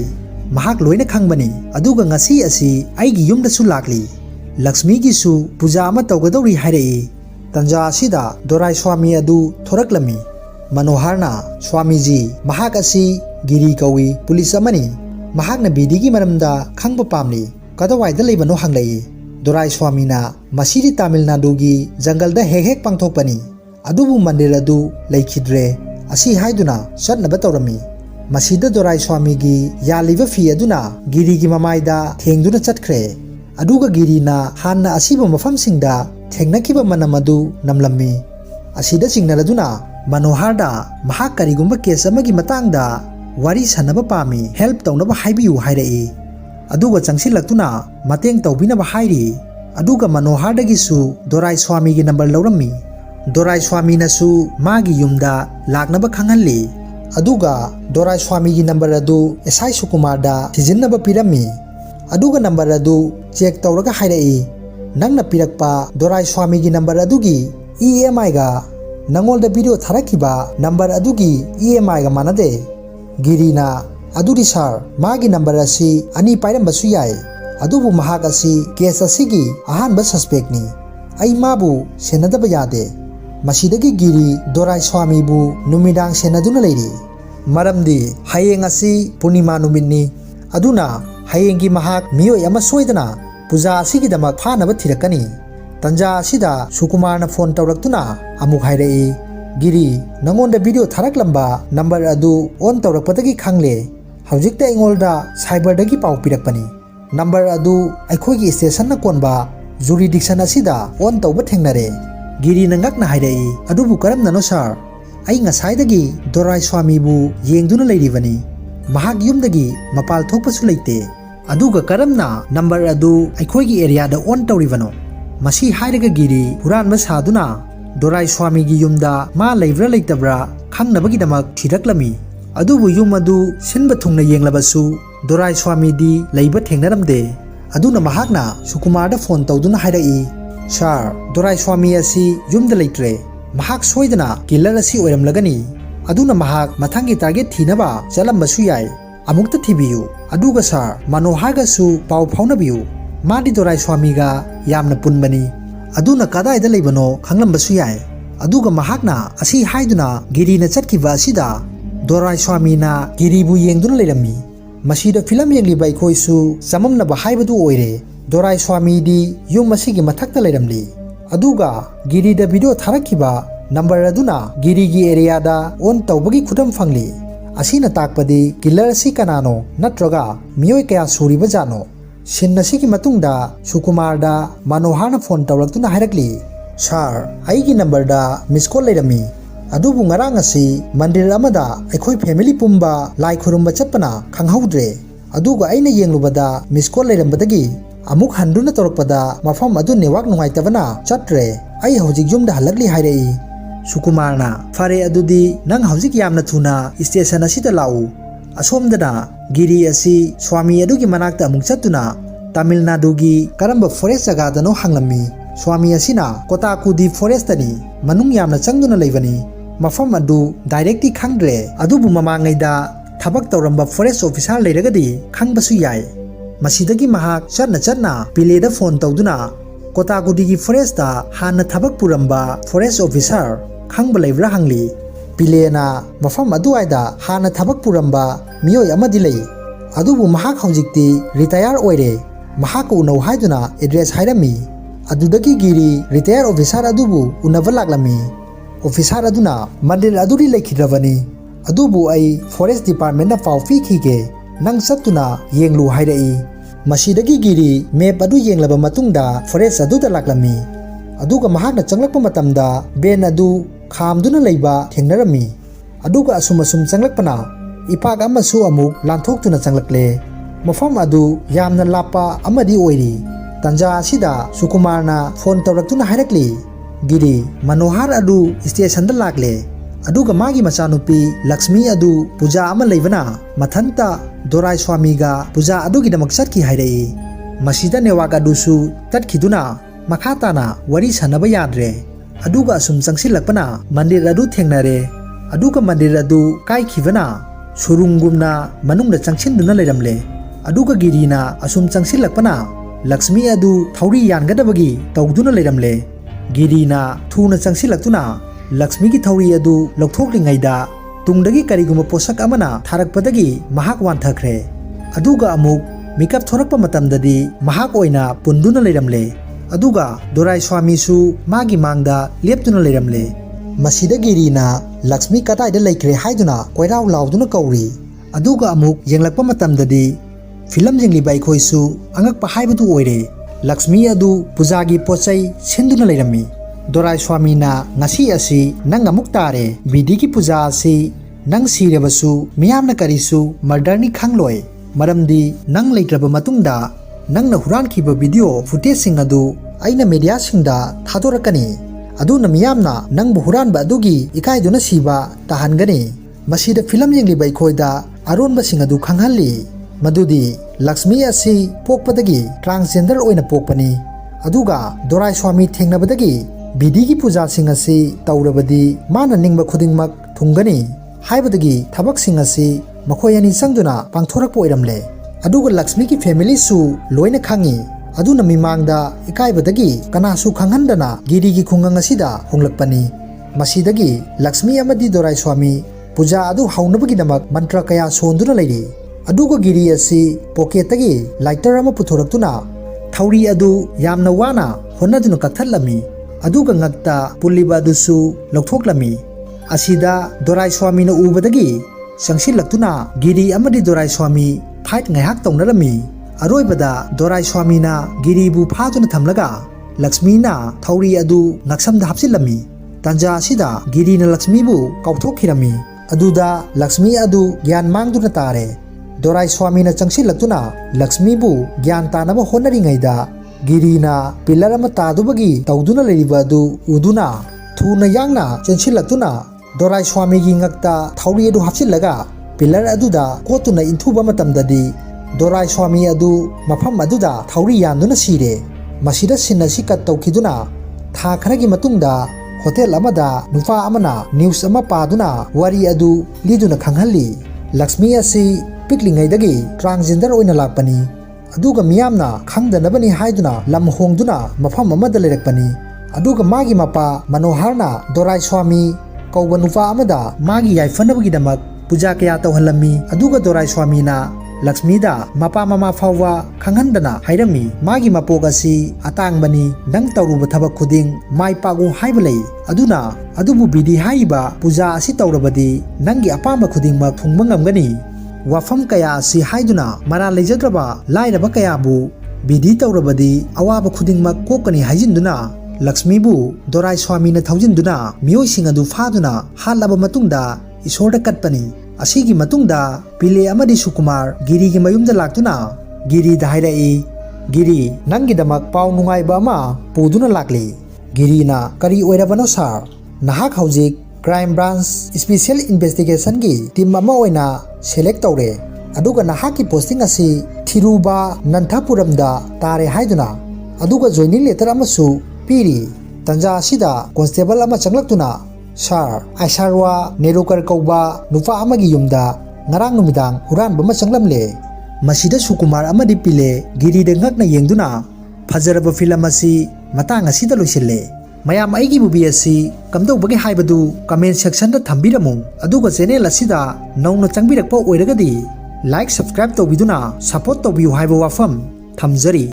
महाक लोइना खंगबनी अदुगा ngasi asi aigi yumdasu lakli Lakshmi गिसु पूजा अमा तौगदौरी हाइरै तंजा असिदा दोराई स्वामी अदु थोरकलमी मनोहरना स्वामीजी महाक असि गिरी कौई पुलिस अमनी महाकना बिदिगी मरमदा खंगबा पामली कदवाइदा लैबनो हंगलै दोराई स्वामीना मसीदी तमिलनाडुगी जंगलदा हेक हेक पांथोकपनी अदुबु मंदिर अदु लैखिद्रे असी हाइदुना चटनबा तौरमी मसीदा दोराई स्वामीगी यालिबा फी अदुना गिरीगी ममाइदा थेंगदुना चटख्रे अदुगा गिरीना हान्ना असिबा मफमसिंगदा थेंगनखिबा मनम अदु नमलम्मी असिदा चिंगनरदुना मनोहरदा महाक करिगुंबा केस अमगी मतांगदा वारी सनबा पामी हेल्प तौनबा हाइबियु हाइरै अदुगा चंगसिलक्तुना मतेंग तौबिनबा हाइरि अदुगा मनोहरदगिसु दोराई स्वामीगी नंबर लौरम्मी दोराई स्वामी नसु मागी युमदा लाकनबा खंगहल्ली अदुगा दोराई स्वामी की नंबर अदु एसआई सुकुमारदा थिजिन्नबा पिरम्मी अदुगा नंबर अदु चेक तौरगा हाइरई नंगना पिरकपा दोराई स्वामी की नंबर अदुगी EMI गा नंगोलदा वीडियो थारकिबा नंबर अदुगी EMI गा मानदे गिरीना अदुदी सर मागी नंबर असि अनि पाइरमबसु याय अदुबु महाक असि केस असिगी अहानबा सस्पेक्टनी आई माबु सेनदबा यादे मसीदगी गिरी दोराई स्वामीबु नुमिदांग सेनदुना लैरी मरमदी हयेंग असि पूर्णिमा नुमितनी अदुना हयेंगी महाक मियोय अमा सोइदना पूजा असिगिदमक फानबा थिरकनी तंजा असिदा सुकुमारना फोन तौरक्तुना अमुक हाइरई गिरी नंगोंदा वीडियो थारकलंबा नंबर अदु ऑन तौरकपदगी खंगले हौजिकता इंगोलदा साइबरदगी पाउ पिरकपनी नंबर अदु अखोगी स्टेशन कोनबा जुरिडिक्शन असिदा ऑन तौबा थेंगनरे गिरी नंगकना हाइरई अदुबु करमननो सर आई ngसाइदगी दोराई स्वामीबु येंगदुना लैरिबनी महाक युमदगी मपाल थोकपसु लैते अदुगा करमना नंबर अदु अखोगी एरियादा ऑन तौरिबनो मसी हाइरगा गिरी हुरानबा सादुना Dorai Swamigi yumda ma leibra leitabra khangnabagidamak thiraklami. Adubu yum adu sinba thungna yenglabasu Dorai Swami di leiba thengnaramde. Aduna mahakna Sukumarda phone tawduna hairai. Sir, Dorai Swami asi yumda leitre. Mahak soidana killer asi oiramlagani. Aduna mahak mathangi target thinaba chalambasu yai. Amukta thibiyu. Aduga sir, Manoharga su pau phaunabiyu. Madi Dorai Swami ga yamna punbani. Aduna kadaida leibano khanglambasu yai. Aduga mahakna asi haiduna Giri na chatkiba asida Dorai Swami na Giribu yengduna leirami. Masida film yengliba ikhoisu samamnaba haibadu oire. Dorai Swami di yung masigi mathakta leiramli. Aduga Giri da video tharakiba number aduna Giri gi area da on tawbagi khudam phangli. Asina takpadi killer si kanano natraga miyoi kaya suriba jano. Sinna sigi matungda Sukumarda Manoharna phone tawraktuna hairakli. Sir, aigi number da miss call leirami. Adubu ngarang asi mandir amada aikhoi family pumba lai khurumba chapana khanghaudre. Aduga aina yenglubada miss call leirambadagi amuk handuna torokpada mafam adu newak nungaitabana chatre. Ai hojik yumda halakli hairei. Sukumarna fare adudi nang hojik yamna thuna station asida lau. Asomdana Giri asi Swami adugi manakta amuk chatuna Tamil Nadu gi karamba forest jagadano hanglami. Swami asina Kotakudi forest ani manung yamna changduna leibani. Mafam adu directly khangdre adubu mamangaida thabak tawramba forest officer leiragadi khangbasu yai. Masidagi mahak chatna pileda phone tawduna Kotakudi gi forest da hana thabak puramba forest officer khangba leibra hangli. Pilena mafam adu aida hana thabak puramba miyoi amadi lei. Adubu mahak haujikti retire oire. Mahak unau haiduna address hairami. Adudagi Giri retire officer adubu unava laklami. Officer aduna mandir aduri lekhidravani. Adubu ai forest department na pau phikige nang chattuna yenglu hairai. Masidagi Giri map adu yenglaba matungda forest aduda laklami. Aduga mahakna changlakpa matamda ben adu khamduna leiba thengnarami. Aduga asum changlakpana ipak amasu amuk lanthok tuna changlakle. Mafam adu yamna lapa amadi oiri. Tanja asida Sukumarna phone tawraktuna hairakli. Giri Manohar adu station da lakle. Aduga magi machanupi Lakshmi adu puja ama leibana mathanta Dorai Swami ga puja adu gidamak chatki hairei. Masida newak adusu tatkhiduna makhatana wari sanaba yadre. Aduga asum changsilakpana mandir adu thengnare. Aduga mandir adu kaikhibana surungumna manungda changchinduna leiramle. Aduga Girina asum changsilakpana Lakshmi adu thauri yangadabagi tawduna leiramle. Girina thuna changsilaktuna Lakshmi gi thauri adu lokthoklingaida tungdagi kariguma posak amana tharakpadagi mahak wanthakre. Aduga amuk mikap thorakpa matamdadi mahak oina punduna leiramle. Aduga Dorai Swami su magi mangda leptuna leiramle. Masida Girina Lakshmi kataida leikre haiduna koirau lauduna kauri. Aduga amuk yenglakpa matamdadi film jengliba ikhoisu angakpa haibadu oire. Lakshmi adu pujagi pochai senduna leirami. Dorai Swami na ngasi asi nang amuk tare bidigi puja asi nang sirebasu miyamna karisu murderni khangloi. Maramdi nang leitraba matungda nang na huran khiba video footage sing adu aina media singda thadorakani. Aduna miyamna nang buhuran ba adugi ikaiduna siba tahangani. Masida film yengliba ikhoida aronba sing adu khanghalli. Madudi Lakshmi asi pokpadagi transgender oina pokpani. Aduga Dorai Swami thengnabadagi bidigi puja sing asi taurabadi mana ningba khudingmak thungani. Haibadagi thabak sing asi makhoyani sangduna pangthorakpa oiramle. Aduga Lakshmi ki family su loina khangi. Aduna mimangda ikaibadagi kanasu khanghandana Giri gi khungang asida honglakpani. Masidagi Lakshmi amadi Dorai Swami puja adu haunabagi damak mantra kaya sonduna leiri. Aduga Giri asi pocketagi lighter ama puthoraktuna thauri adu yamna wana honaduna kakthatlami. Aduga ngakta puliba adusu lokthokhlami. Asida Dorai Swami na ubadagi sangsilaktuna Giri amadi Dorai Swami fight ngaihak tawnarami. Aroibada Dorai Swami na Giri bu phaduna thamlaga Lakshmi na thauri adu ngaksamda hapsilami. Tanja asida Giri na Lakshmi bu kauthokirami. Aduda Lakshmi adu gyan mangduna tare. Dorai Swami na changsilaktuna Lakshmi bu gyan tanaba honaringaida Giri na pillar ama tadubagi tawduna leiriba adu uduna थूना यांगना चेंसिलक्तुना दोराई स्वामीगी ngakta thauri adu hapsillaga pillar aduda kotuna inthuba matamdadi dorai swami adu mafam aduda thauri yanduna sire masida sinna sikat tawkhiduna tha kharagi matungda hotel amada nufa amana news ama paduna wari adu liduna khanghalli Lakshmi asi piklingaidagi transgender oina lakpani aduga miyamna khangdanabani haiduna lam hongduna mafam amada lerakpani aduga magi mapa Manoharna dorai swami kauba nufa amada magi yaifanabagi damak puja kaya tawhalami aduga dorai swami na Lakshmi da mapa mama fawa khanghandana hairami magi mapogasi atangbani nang tawruba thabak khuding mai pagu haibalei aduna adubu bidi haiba puja asi tawrabadi nangi apama khuding mak thungba ngamgani wafam kaya asi haiduna mara leijadraba lairaba kaya bu bidi tawrabadi awaba khuding mak kokani haijinduna Lakshmi bu dorai swami na thaujinduna miyoi singadu faduna halaba matungda isorda katpani asigi matungda pile amadi Sukumar Giri gi mayumda laktuna Giri da hairai Giri nangi damak pau nungai ba ma puduna lakli Giri na kari oirabano sar nahak haujik crime branch special investigation gi team ama oina select tawre aduga nahak ki posting asi Thiruba Nanthapuram da tare haiduna aduga joining letter amasu piri tanja sida constable ama changlaktuna Sar Aisharwa Nerukar kauba nufa amagi yumda ngarang numidang huran bama changlamle masida Sukumar amadi pile Giri de ngakna yengduna fajaraba film asi matang asida loisille mayam aigi movie asi kamdau bagi haibadu comment section da thambiramu aduga channel asida nauna changbirakpa oiragadi like subscribe tawbiduna support tawbiu haiba wafam thamjari